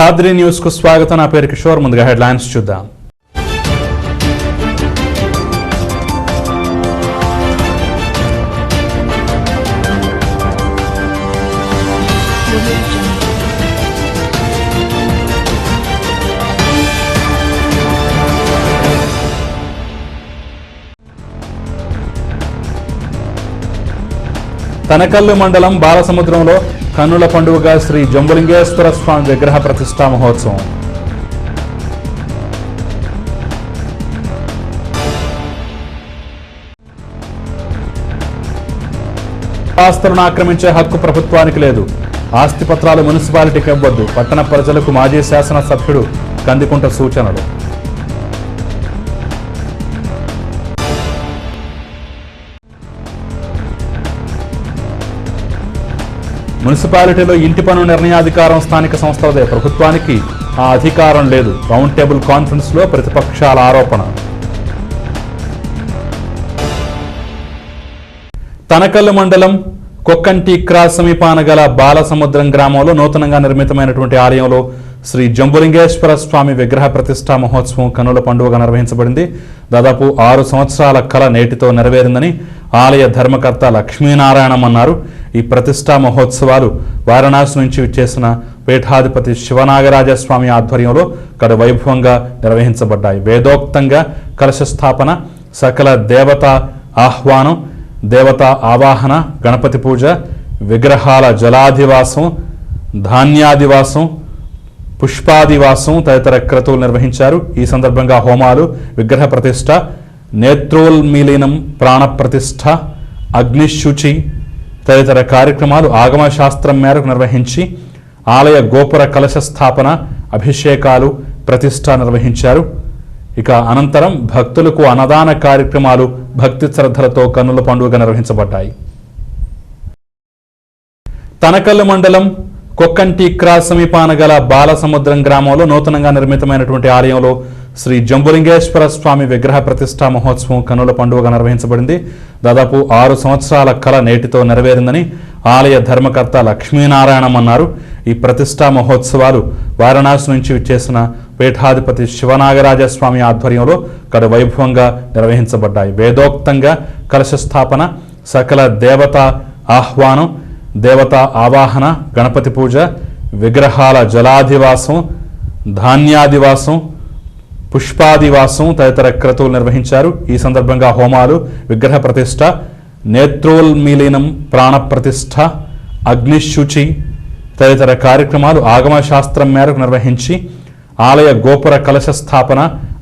Khadri news కు స్వాగతం. నా పేరు కిషోర్. ముందుగా హెడ్లైన్స్ చూద్దాం. తనకల్లు మండలం బాలసముద్రంలో కన్నుల పండుగగా శ్రీ జంబులింగేశ్వర స్వామి విగ్రహ ప్రతిష్టా మహోత్సవం. ఆస్తులను ఆక్రమించే హక్కు ప్రభుత్వానికి లేదు. ఆస్తి పత్రాలు మున్సిపాలిటీకి ఇవ్వద్దు. పట్టణ ప్రజలకు మాజీ శాసనసభ్యుడు కందికుంట సూచనలు. మున్సిపాలిటీలో ఇంటి పన్ను నిర్ణయాధికారం స్థానిక సంస్థలదే, ప్రభుత్వానికి ఆ అధికారం లేదు. రౌండ్ టేబుల్ కాన్ఫరెన్స్ లో ప్రతిపక్షాల ఆరోపణ. తనకల్లు మండలం కొక్కంటి క్రాస్ సమీపాన గల బాలసముద్రం గ్రామంలో నూతనంగా నిర్మితమైనటువంటి ఆలయంలో శ్రీ జంబులింగేశ్వర స్వామి విగ్రహ ప్రతిష్టా మహోత్సవం కన్నుల పండుగగా నిర్వహించబడింది. దాదాపు 6 సంవత్సరాల కళ నేటితో నెరవేరిందని ఆలయ ధర్మకర్త లక్ష్మీనారాయణం అన్నారు. ఈ ప్రతిష్టా మహోత్సవాలు వారణాసి నుంచి విచ్చేసిన పీఠాధిపతి శివనాగరాజస్వామి ఆధ్వర్యంలో కడు వైభవంగా నిర్వహించబడ్డాయి. వేదోక్తంగా కలశ స్థాపన, సకల దేవతా ఆహ్వానం, దేవతా ఆవాహన, గణపతి పూజ, విగ్రహాల జలాధివాసం, ధాన్యాదివాసం, పుష్పాదివాసం తదితర క్రతువులు నిర్వహించారు. ఈ సందర్భంగా హోమాలు, విగ్రహ ప్రతిష్ఠ, నేత్రోల్మీలీనం, ప్రాణప్రతిష్ఠ, అగ్నిశుచి తదితర కార్యక్రమాలు ఆగమశాస్త్రం మేరకు నిర్వహించి ఆలయ గోపుర కలశ స్థాపన, అభిషేకాలు, ప్రతిష్ఠ నిర్వహించారు. ఇక అనంతరం భక్తులకు అన్నదాన కార్యక్రమాలు భక్తి శ్రద్ధలతో కన్నుల పండుగ నిర్వహించబడ్డాయి. తనకల్లు మండలం కొక్కంటి క్రాస్ సమీపాన గల బాలసముద్రం గ్రామంలో నూతనంగా నిర్మితమైనటువంటి ఆలయంలో శ్రీ జంబులింగేశ్వర స్వామి విగ్రహ ప్రతిష్టా మహోత్సవం కన్నుల పండుగగా నిర్వహించబడింది. దాదాపు 6 సంవత్సరాల కళ నేటితో నెరవేరిందని ఆలయ ధర్మకర్త లక్ష్మీనారాయణం అన్నారు. ఈ ప్రతిష్టా మహోత్సవాలు వారణాసి నుంచి విచ్చేసిన పీఠాధిపతి శివనాగరాజస్వామి ఆధ్వర్యంలో కడు వైభవంగా నిర్వహించబడ్డాయి. వేదోక్తంగా కలశ స్థాపన, సకల దేవతా ఆహ్వానం, దేవతా ఆవాహన, గణపతి పూజ, విగ్రహాల జలాధివాసం, ధాన్యాదివాసం, పుష్పాదివాసం తదితర క్రతువులు నిర్వహించారు. ఈ సందర్భంగా హోమాలు, విగ్రహ ప్రతిష్ఠ, నేత్రోల్మీలీనం, ప్రాణప్రతిష్ఠ, అగ్నిశుచి తదితర కార్యక్రమాలు ఆగమశాస్త్రం మేరకు నిర్వహించి ఆలయ గోపుర కలశ స్థాపన,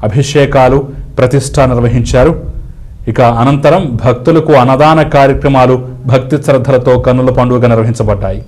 అభిషేకాలు, ప్రతిష్ఠ నిర్వహించారు. ఇక అనంతరం భక్తులకు అన్నదాన కార్యక్రమాలు భక్తి శ్రద్ధలతో కన్నుల పండుగ నిర్వహించబడ్డాయి.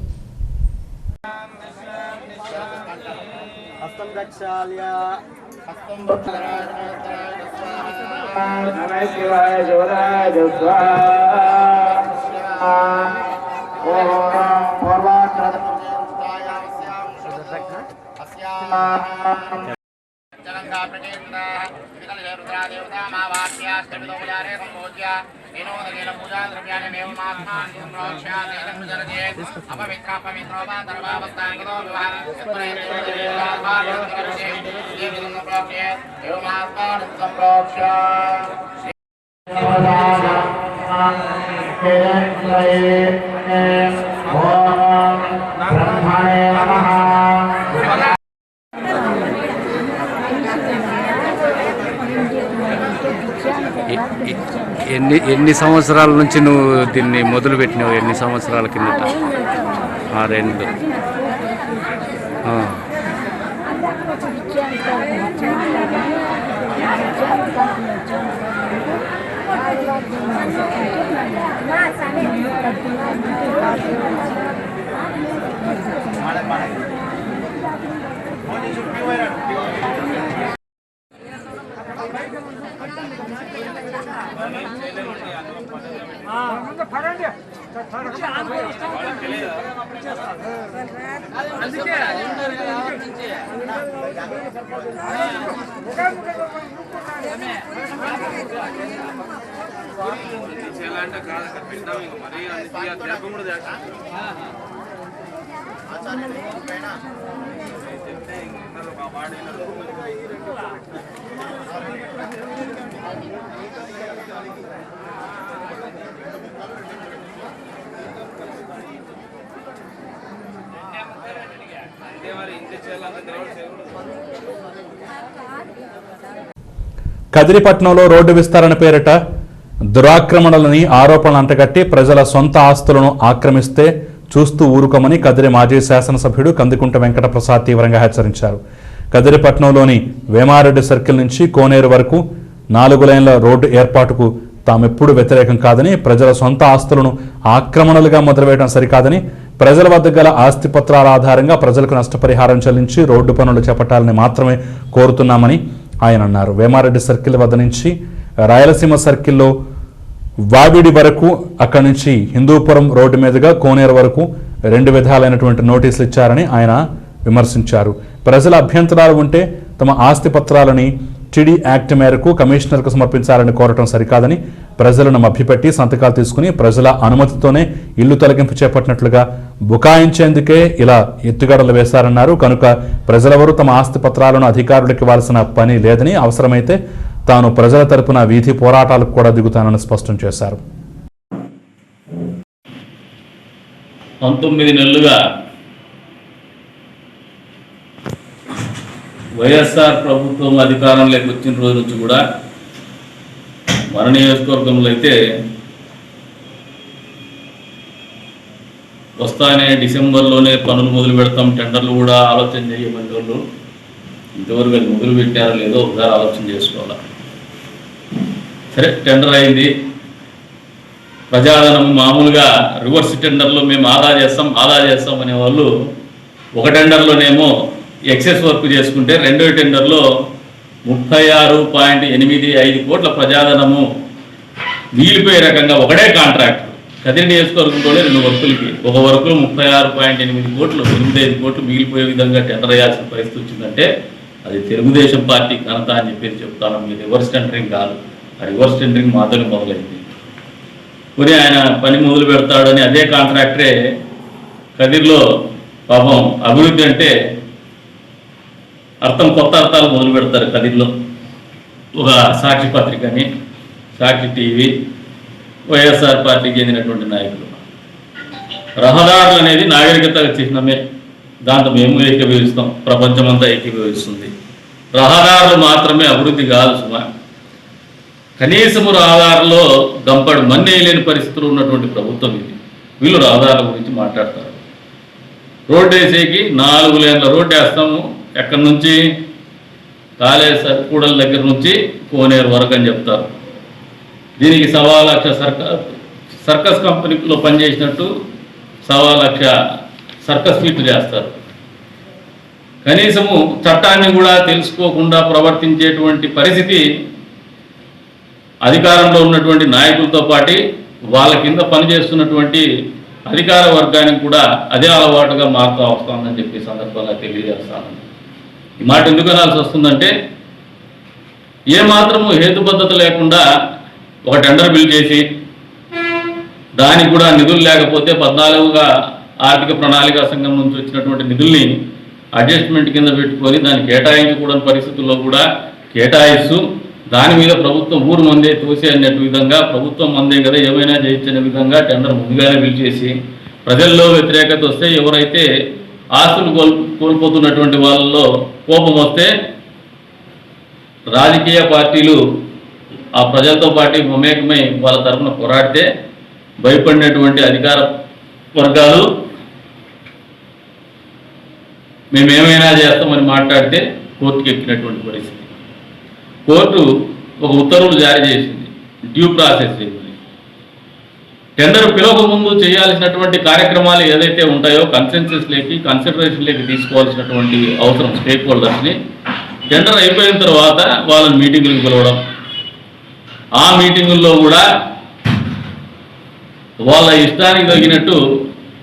ఎన్ని సంవత్సరాల నుంచి నువ్వు దీన్ని మొదలు పెట్టినావు? ఎన్ని సంవత్సరాల కిందట? 6 ఏళ్ళు. Mari కదిరిపట్నంలో రోడ్డు విస్తరణ పేరిట దురాక్రమణలని ఆరోపణలు అంటగట్టి ప్రజల సొంత ఆస్తులను ఆక్రమిస్తే చూస్తూ ఊరుకోమని కదిరి మాజీ శాసనసభ్యుడు కందికుంట వెంకటప్రసాద్ తీవ్రంగా హెచ్చరించారు. కదిరిపట్నంలోని వేమారెడ్డి సర్కిల్ నుంచి కోనేరు వరకు 4 లైన్ల రోడ్డు ఏర్పాటుకు తామెప్పుడు వ్యతిరేకం కాదని, ప్రజల సొంత ఆస్తులను ఆక్రమణలుగా మొదలువేయడం సరికాదని, ప్రజల వద్ద గల ఆస్తి పత్రాల ఆధారంగా ప్రజలకు నష్టపరిహారం చెల్లించి రోడ్డు పనులు చేపట్టాలని మాత్రమే కోరుతున్నామని ఆయన అన్నారు. వేమారెడ్డి సర్కిల్ వద్ద నుంచి రాయలసీమ సర్కిల్లో వావిడి వరకు, అక్కడి నుంచి హిందూపురం రోడ్డు మీదుగా కోనేరు వరకు 2 విధాలైనటువంటి నోటీసులు ఇచ్చారని ఆయన విమర్శించారు. ప్రజల అభ్యంతరాలు ఉంటే తమ ఆస్తి పత్రాలని టీడీ యాక్ట్ మేరకు కమిషనర్కు సమర్పించాలని కోరటం సరికాదని, ప్రజలను మభ్యపెట్టి సంతకాలు తీసుకుని ప్రజల అనుమతితోనే ఇల్లు తొలగింపు చేపట్టినట్లుగా బుకాయించేందుకే ఇలా ఎత్తుగడలు వేశారన్నారు. కనుక ప్రజలెవరూ తమ ఆస్తి పత్రాలను అధికారులకు ఇవ్వాల్సిన పని లేదని, అవసరమైతే తాను ప్రజల తరపున వీధి పోరాటాలకు కూడా దిగుతానని స్పష్టం చేశారు. 19 నెలలుగా వైఎస్ఆర్ ప్రభుత్వం అధికారంలోకి వచ్చిన రోజు నుంచి కూడా మన నియోజకవర్గంలో అయితే వస్తానే డిసెంబర్లోనే పనులు మొదలు పెడతాం, టెండర్లు కూడా ఆలోచన చేయమని వాళ్ళు ఇంతవరకు అది మొదలు పెట్టారో లేదో ఒకసారి ఆలోచన చేసుకోవాలి. సరే, టెండర్ అయింది, ప్రజాధనం మామూలుగా రివర్స్ టెండర్లో మేము ఆదా చేస్తాం అనేవాళ్ళు ఒక టెండర్లోనేమో ఎక్సెస్ వర్క్ చేసుకుంటే రెండో టెండర్లో 36.85 కోట్ల ప్రజాధనము మిగిలిపోయే రకంగా ఒకటే కాంట్రాక్ట్ కదిరి నియోజకవర్గంలోనే 2 వర్కులకి ఒక వర్కులు 36.8 కోట్లు 85 కోట్లు మిగిలిపోయే విధంగా టెండర్ వేయాల్సిన పరిస్థితి వచ్చిందంటే అది తెలుగుదేశం పార్టీ ఘనత అని చెప్పి చెప్తాను. మీరు రివర్స్ టెండరింగ్ కాదు, ఆ రివర్స్ టెండరింగ్ మాత్రమే మొదలైంది. మరి ఆయన పని మొదలు పెడతాడని అదే కాంట్రాక్టరే కదిరిలో పాపం అభివృద్ధి అంటే కొత్త అర్థాలు మొదలు పెడతారు. కదిరిలో ఒక సాక్షి పత్రికని, సాక్షి టీవీ, వైఎస్ఆర్ పార్టీకి చెందినటువంటి నాయకులు. రహదారులు అనేది నాగరికత చిహ్నమే, దాంతో మేము ఏకీభవిస్తాం, ప్రపంచమంతా ఏకీభవిస్తుంది. రహదారులు మాత్రమే అభివృద్ధి కాదు సుమా, కనీసము రహదారులో గంపడు మన్నే లేని పరిస్థితులు ఉన్నటువంటి ప్రభుత్వం ఇది. వీళ్ళు రహదారుల గురించి మాట్లాడతారు. రోడ్డు వేసేకి 4 లేన్ల రోడ్డు వేస్తాము, ఎక్కడి నుంచి కాలేజ్ కూడల దగ్గర నుంచి కోనేరు వరకు అని చెప్తారు. దీనికి 1,00,000 సర్కస్ కంపెనీలో పనిచేసినట్టు 1,00,000 సర్కస్ ఫీట్లు చేస్తారు. కనీసము చట్టాన్ని కూడా తెలుసుకోకుండా ప్రవర్తించేటువంటి పరిస్థితి అధికారంలో ఉన్నటువంటి నాయకులతో పాటు వాళ్ళ కింద పనిచేస్తున్నటువంటి అధికార వర్గానికి కూడా అదే అలవాటుగా మారుతూ వస్తుందని చెప్పి సందర్భంగా తెలియజేస్తాను. ఈ మాట ఎందుకు అనాల్సి వస్తుందంటే, ఏమాత్రము హేతుబద్ధత లేకుండా ఒక టెండర్ బిల్ చేసి దానికి కూడా నిధులు లేకపోతే 14గా ఆర్థిక ప్రణాళిక సంఘం నుంచి వచ్చినటువంటి నిధుల్ని అడ్జస్ట్మెంట్ కింద పెట్టుకొని దాన్ని కేటాయించకూడని పరిస్థితుల్లో కూడా కేటాయిస్తూ దాని మీద ప్రభుత్వం ఊరు మందే తోసే అన్నట్టు విధంగా ప్రభుత్వం మందే కదా ఏమైనా చేయించిన విధంగా టెండర్ ముందుగానే పిలిచేసి ప్రజల్లో వ్యతిరేకత వస్తే ఎవరైతే ఆస్తులు కోల్పోతున్నటువంటి వాళ్ళలో కోపం వస్తే రాజకీయ పార్టీలు ఆ ప్రజలతో పాటు మమేకమై వాళ్ళ తరఫున పోరాడితే భయపడినటువంటి అధికార వర్గాలు మేమేమైనా చేస్తామని మాట్లాడితే కోర్టుకు ఎక్కినటువంటి పరిస్థితి. కోర్టు ఒక ఉత్తర్వులు జారీ చేసింది, డ్యూ ప్రాసెస్ ఇవ్వాలి. టెండర్ పిలవక ముందు చేయాల్సినటువంటి కార్యక్రమాలు ఏదైతే ఉంటాయో కన్సిడరేషన్లోకి తీసుకోవాల్సినటువంటి అవసరం స్టేక్ హోల్డర్స్ని టెండర్ అయిపోయిన తర్వాత వాళ్ళని మీటింగులకు పిలవడం, ఆ మీటింగుల్లో కూడా వాళ్ళ ఇష్టానికి తగినట్టు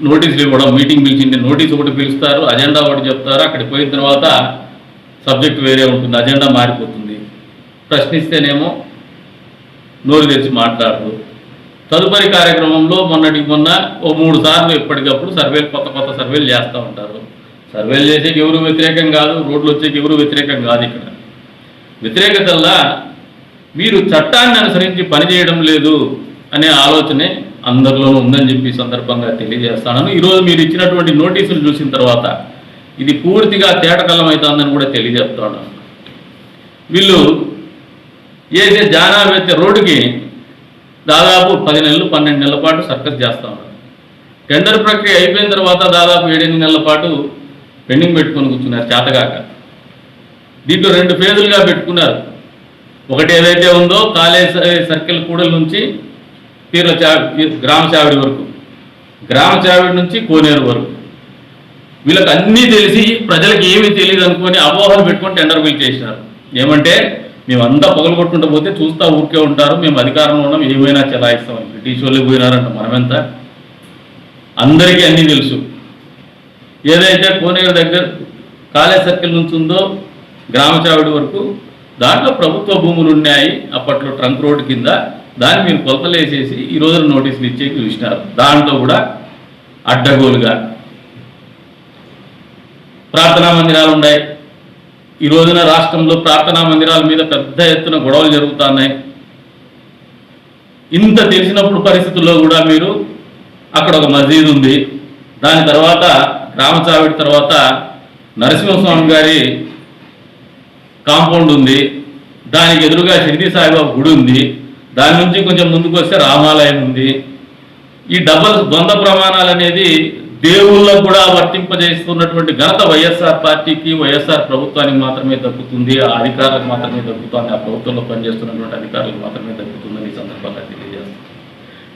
నోటీసులు ఇవ్వడం. మీటింగ్ పిలిచింది, నోటీస్ ఒకటి పిలుస్తారు, అజెండా ఒకటి చెప్తారు, అక్కడికి పోయిన తర్వాత సబ్జెక్ట్ వేరే ఉంటుంది, అజెండా మారిపోతుంది. ప్రశ్నిస్తేనేమో నోరు తెరిచి మాట్లాడరు. తదుపరి కార్యక్రమంలో మొన్న 3 సార్లు ఎప్పటికప్పుడు కొత్త సర్వేలు చేస్తూ ఉంటారు. సర్వేలు చేసేకి ఎవరు వ్యతిరేకం కాదు, రోడ్లు వచ్చేకి ఎవరు వ్యతిరేకం కాదు. ఇక్కడ వ్యతిరేకతల్లా మీరు చట్టాన్ని అనుసరించి పనిచేయడం లేదు అనే ఆలోచనే అందరిలోనూ ఉందని చెప్పి సందర్భంగా తెలియజేస్తాను. ఈరోజు మీరు ఇచ్చినటువంటి నోటీసులు చూసిన తర్వాత ఇది పూర్తిగా తేటకల్లం అవుతుందని కూడా తెలియజేస్తాను. వీళ్ళు ఏదైతే జానాబెత్తే రోడ్డుకి దాదాపు 10 నెలలు 12 నెలల పాటు సర్కస్ చేస్తూ ఉన్నారు. టెండర్ ప్రక్రియ అయిపోయిన తర్వాత దాదాపు 7-8 నెలల పాటు పెండింగ్ పెట్టుకొని కూర్చున్నారు చేతగాక. దీంట్లో 2 ఫేజులుగా పెట్టుకున్నారు. ఒకటి ఏదైతే ఉందో కాలేజ్ సర్కిల్ కూడల నుంచి పీర్ల గ్రామ చావిడి వరకు, గ్రామ చావిడి నుంచి కోనేరు వరకు. వీళ్ళకి అన్నీ తెలిసి ప్రజలకు ఏమీ తెలియదు అనుకొని అపోహలు పెట్టుకొని టెండర్ బిల్ చేసినారు. ఏమంటే మేమంతా పొగలు కొట్టుకుంటూ పోతే చూస్తూ ఊరికే ఉంటారు, మేము అధికారంలో ఉన్నాం, ఏమైనా చెలాయిస్తామని. బ్రిటిష్ వాళ్ళు పోయినారంట, మనమెంత అందరికీ అన్నీ తెలుసు. ఏదైతే కోనేరు దగ్గర కాలేజ్ సర్కిల్ నుంచి ఉందో గ్రామ చావిడి వరకు దాంట్లో ప్రభుత్వ భూములు ఉన్నాయి. అప్పట్లో ట్రంక్ రోడ్డు కింద దాన్ని మీరు కొలతలు వేసేసి ఈ రోజున నోటీసులు ఇచ్చేకి చూసినారు. దాంట్లో కూడా అడ్డగోలుగా ప్రార్థనా మందిరాలు ఉన్నాయి. ఈ రోజున రాష్ట్రంలో ప్రార్థనా మందిరాల మీద పెద్ద ఎత్తున గొడవలు జరుగుతున్నాయి. ఇంత తెలిసినప్పుడు పరిస్థితుల్లో కూడా మీరు అక్కడ ఒక మసీదు ఉంది, దాని తర్వాత గ్రామ చావిడి తర్వాత నరసింహస్వామి గారి కాంపౌండ్ ఉంది, దానికి ఎదురుగా షిరిడి సాయిబాబా గుడి ఉంది, దాని నుంచి కొంచెం ముందుకు వస్తే రామాలయం ఉంది. ఈ డబల్ ద్వంద్వ ప్రమాణాలు అనేది దేవుళ్ళకు కూడా వర్తింపజేస్తున్నటువంటి ఘనత వైఎస్ఆర్ పార్టీకి, వైఎస్ఆర్ ప్రభుత్వానికి మాత్రమే దక్కుతుంది. ఆ అధికారులకు మాత్రమే దక్కుతుంది, ఆ ప్రభుత్వంలో పనిచేస్తున్నటువంటి అధికారులకు మాత్రమే దక్కుతుందని ఈ సందర్భంగా తెలియజేస్తాను.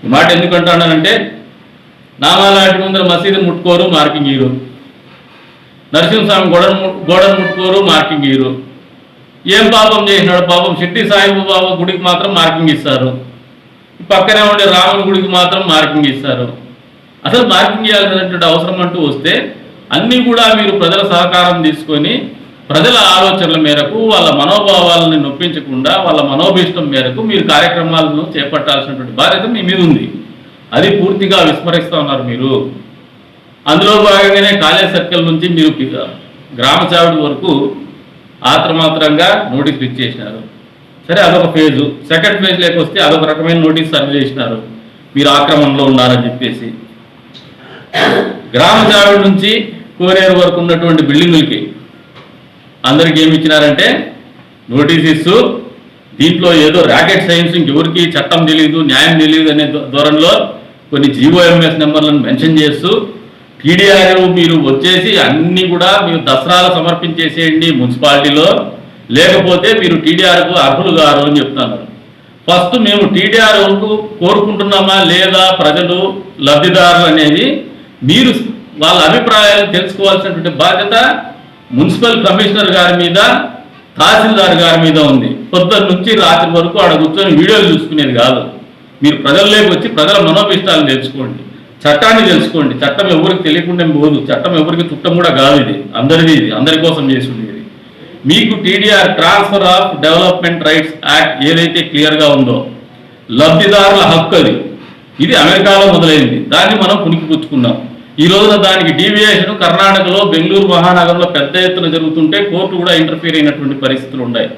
ఈ మాట ఎందుకంటున్నానంటే నామాలాంటి ముందర మసీదు ముట్టుకోరు, మార్కింగ్ ఇయ్యరు. నరసింహస్వామి గోడను ముట్టుకోరు, మార్కింగ్ ఇయ్యరు. ఏం పాపం చేసినాడు? పాపం షిరిడి సాయిబాబా గుడికి మాత్రం మార్కింగ్ ఇస్తారు, పక్కనే ఉండే రాముని గుడికి మాత్రం మార్కింగ్ ఇస్తారు. అసలు మార్కింగ్ చేయాల్సినటువంటి అవసరం అంటూ వస్తే అన్నీ కూడా మీరు ప్రజల సహకారం తీసుకొని ప్రజల ఆలోచనల మేరకు, వాళ్ళ మనోభావాలను నొప్పించకుండా వాళ్ళ మనోభీష్టం మేరకు మీరు కార్యక్రమాలను చేపట్టాల్సినటువంటి బాధ్యత మీ మీద ఉంది. అది పూర్తిగా విస్మరిస్తూ ఉన్నారు మీరు. అందులో భాగంగానే కాలేజ్ సర్కిల్ నుంచి మీరు గ్రామ చావిడి వరకు ఆత్రమాత్రంగా నోటీసులు ఇచ్చేసినారు. సరే, అదొక ఫేజు. సెకండ్ ఫేజ్ లేకొస్తే అదొక రకమైన నోటీస్ సర్వ్ చేసినారు, మీరు ఆక్రమణలో ఉన్నారని చెప్పేసి. గ్రామ చావిడి నుంచి కోనేరు వరకు ఉన్నటువంటి బిల్డింగులకి అందరికి ఏమి ఇచ్చినారంటే నోటీస్ ఇస్తూ దీంట్లో ఏదో రాకెట్ సైన్స్, ఇంకెవరికి చట్టం తెలియదు, న్యాయం తెలియదు అనే ధోరణిలో కొన్ని జీఓఎంఎస్ నెంబర్లను మెన్షన్ చేస్తూ టీడీఆర్ మీరు వచ్చేసి అన్నీ కూడా మీరు దసరాలు సమర్పించేసేయండి మున్సిపాలిటీలో, లేకపోతే మీరు టీడీఆర్కు అర్హులు గారు అని చెప్తున్నారు. ఫస్ట్ మేము టీడీఆర్కు కోరుకుంటున్నామా లేదా ప్రజలు లబ్ధిదారులు అనేది మీరు వాళ్ళ అభిప్రాయాలు తెలుసుకోవాల్సినటువంటి బాధ్యత మున్సిపల్ కమిషనర్ గారి మీద, తహసీల్దార్ గారి మీద ఉంది. పొద్దున్న నుంచి రాత్రి వరకు ఆడ కూర్చొని వీడియోలు చూసుకునేది కాదు. మీరు ప్రజల్లోకి వచ్చి ప్రజల మనోభిష్టాలను తెలుసుకోండి, చట్టాన్ని తెలుసుకోండి. చట్టం ఎవరికి తెలియకుండా పోదు, చట్టం ఎవరికి చుట్టం కూడా కాదు. ఇది అందరిది, ఇది అందరి కోసం చేసి ఉండేది. మీకు TDR transfer of development rights act ఏదైతే క్లియర్గా ఉందో లబ్ధిదారుల హక్కు అది. ఇది అమెరికాలో మొదలైంది, దాన్ని మనం పుణికిపుచ్చుకున్నాం. ఈ రోజున దానికి డీవియేషన్ కర్ణాటకలో బెంగళూరు మహానగరంలో పెద్ద ఎత్తున జరుగుతుంటే కోర్టు కూడా ఇంటర్ఫీర్ అయినటువంటి పరిస్థితులు ఉన్నాయి.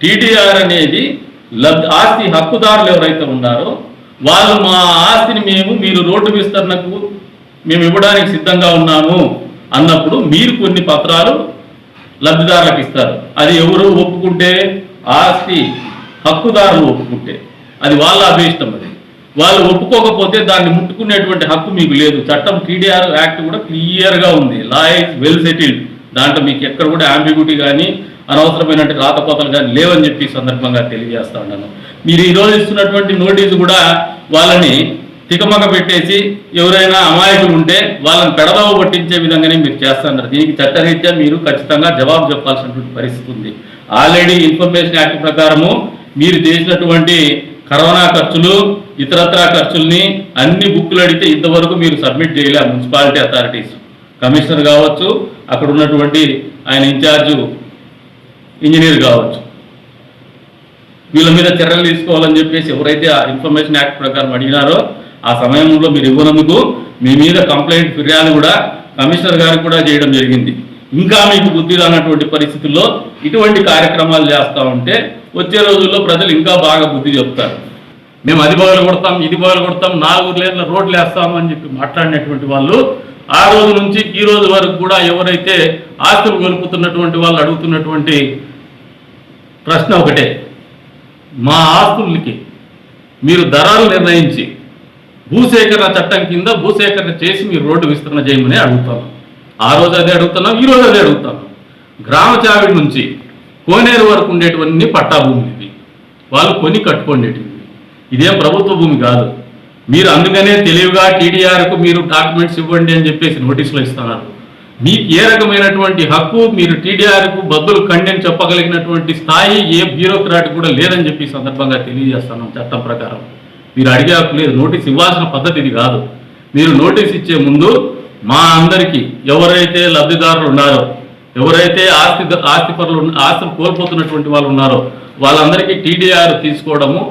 టీడీఆర్ అనేది ఆస్తి హక్కుదారులు ఎవరైతే ఉన్నారో వాళ్ళు మా ఆస్తిని మీరు రోడ్డు విస్తరణకు మేము ఇవ్వడానికి సిద్ధంగా ఉన్నాము అన్నప్పుడు మీరు కొన్ని పత్రాలు లబ్ధిదారులకు ఇస్తారు. అది ఎవరు ఒప్పుకుంటే, ఆస్తి హక్కుదారులు ఒప్పుకుంటే అది వాళ్ళ అభీష్టం. అది వాళ్ళు ఒప్పుకోకపోతే దాన్ని ముట్టుకునేటువంటి హక్కు మీకు లేదు. చట్టం టీడీఆర్ యాక్ట్ కూడా క్లియర్గా ఉంది. Law is well settled. దాంట్లో మీకు ఎక్కడ కూడా అంబిగ్యూటీ కానీ అనవసరమైనటువంటి రాతపోతలు కానీ లేవని చెప్పి సందర్భంగా తెలియజేస్తా ఉన్నాను. మీరు ఈరోజు ఇస్తున్నటువంటి నోటీసు కూడా వాళ్ళని తికమక పెట్టేసి ఎవరైనా అమాయకులు ఉంటే వాళ్ళని పెడదవ పట్టించే విధంగానే మీరు చేస్తున్నారు. దీనికి చట్టరీత్యా మీరు ఖచ్చితంగా జవాబు చెప్పాల్సినటువంటి పరిస్థితి ఉంది. ఆల్రెడీ ఇన్ఫర్మేషన్ యాక్ట్ ప్రకారము మీరు చేసినటువంటి కరోనా ఖర్చులు, ఇతరత్రా ఖర్చుల్ని అన్ని బుక్కులు అడిగితే ఇంతవరకు మీరు సబ్మిట్ చేయలే. మున్సిపాలిటీ అథారిటీస్, కమిషనర్ కావచ్చు, అక్కడ ఉన్నటువంటి ఆయన ఇన్ఛార్జు ఇంజనీర్ కావచ్చు, వీళ్ళ మీద చర్యలు తీసుకోవాలని చెప్పేసి ఎవరైతే ఆ ఇన్ఫర్మేషన్ యాక్ట్ ప్రకారం అడిగినారో ఆ సమయంలో మీరు ఇవ్వనందుకు మీ మీద కంప్లైంట్ ఫిర్యాదు కూడా కమిషనర్ గారికి కూడా చేయడం జరిగింది. ఇంకా మీకు బుద్ధి రానటువంటి పరిస్థితుల్లో ఇటువంటి కార్యక్రమాలు చేస్తూ ఉంటే వచ్చే రోజుల్లో ప్రజలు ఇంకా బాగా బుద్ధి చెప్తారు. మేము అది పగలు కొడతాం, ఇది పగలు కొడతాం, 4 లేన్ల రోడ్లు వేస్తాము అని చెప్పి మాట్లాడినటువంటి వాళ్ళు ఆ రోజు నుంచి ఈ రోజు వరకు కూడా ఎవరైతే ఆస్తులు కోల్పోతున్నటువంటి వాళ్ళు అడుగుతున్నటువంటి ప్రశ్న ఒకటే, మా ఆస్తులకి మీరు ధరలు నిర్ణయించి భూసేకరణ చట్టం కింద భూసేకరణ చేసి మీరు రోడ్డు విస్తరణ చేయమని అడుగుతాను. ఆ రోజు అదే అడుగుతున్నాం, ఈ రోజు అదే అడుగుతాను. గ్రామ చావిడి నుంచి కోనేరు వరకు ఉండేటువంటి పట్టా భూమి ఇది, వాళ్ళు కొని కట్టుకోండేటివి. ఇదేం ప్రభుత్వ భూమి కాదు. మీరు అందుకనే తెలివిగా టీడీఆర్కు మీరు డాక్యుమెంట్స్ ఇవ్వండి అని చెప్పేసి నోటీసులు ఇస్తున్నారు. మీకు ఏ రకమైనటువంటి హక్కు మీరు టీడీఆర్కు బద్దులు కండెని చెప్పగలిగినటువంటి స్థాయి ఏ బ్యూరోక్రాట్ కూడా లేదని చెప్పి సందర్భంగా తెలియజేస్తున్నాం. చట్టం ప్రకారం మీరు అడిగే హక్కు లేదు. నోటీస్ ఇవ్వాల్సిన పద్ధతి ఇది కాదు. మీరు నోటీస్ ఇచ్చే ముందు మా అందరికీ ఎవరైతే లబ్ధిదారులు ఉన్నారో, ఎవరైతే ఆస్తులు కోల్పోతున్నటువంటి వాళ్ళు ఉన్నారో వాళ్ళందరికీ టీడీఆర్ తీసుకోవడము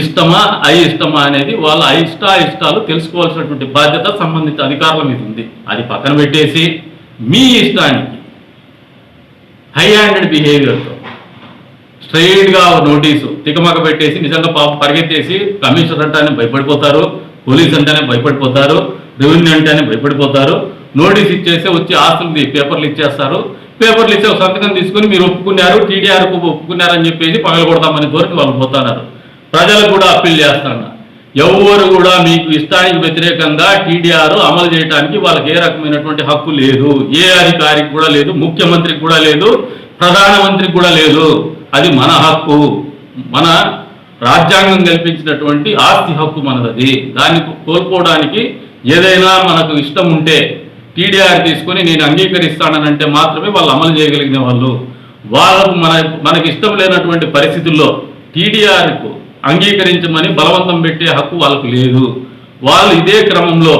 ఇష్టమా అయిష్టమా అనేది వాళ్ళ ఇష్టాలు తెలుసుకోవాల్సినటువంటి బాధ్యత సంబంధిత అధికారుల మీద ఉంది. అది పక్కన పెట్టేసి మీ ఇష్టానికి హై హ్యాండెడ్ బిహేవియర్తో స్ట్రైట్గా నోటీసు తికమక పెట్టేసి నిజంగా పరిగెత్తేసి కమిషనర్ అంటేనే భయపడిపోతారు, పోలీస్ అంటేనే భయపడిపోతారు, రెవెన్యూ అంటేనే భయపడిపోతారు. నోటీస్ ఇచ్చేస్తే వచ్చి ఆస్తులు పేపర్లు ఇచ్చేస్తారు. పేపర్లు ఇచ్చే సంతకం తీసుకొని మీరు ఒప్పుకున్నారు, టీడీఆర్కు ఒప్పుకున్నారని చెప్పేసి పగలగొడతామని దూరికి వాళ్ళు పోతున్నారు. ప్రజలు కూడా అప్పీల్ చేస్తున్నా, ఎవరు కూడా మీకు ఇష్టానికి వ్యతిరేకంగా టీడీఆర్ అమలు చేయడానికి వాళ్ళకి ఏ రకమైనటువంటి హక్కు లేదు. ఏ అధికారికి కూడా లేదు, ముఖ్యమంత్రికి కూడా లేదు, ప్రధానమంత్రికి కూడా లేదు. అది మన హక్కు, మన రాజ్యాంగం కల్పించినటువంటి ఆస్తి హక్కు మనది. దాన్ని కోల్పోవడానికి ఏదైనా మనకు ఇష్టం ఉంటే టీడీఆర్ తీసుకొని నేను అంగీకరిస్తానంటే మాత్రమే వాళ్ళు అమలు చేయగలిగిన వాళ్ళు. వాళ్ళకు మనకి ఇష్టం లేనటువంటి పరిస్థితుల్లో టీడీఆర్కు అంగీకరించమని బలవంతం పెట్టే హక్కు వాళ్ళకు లేదు. వాళ్ళు ఇదే క్రమంలో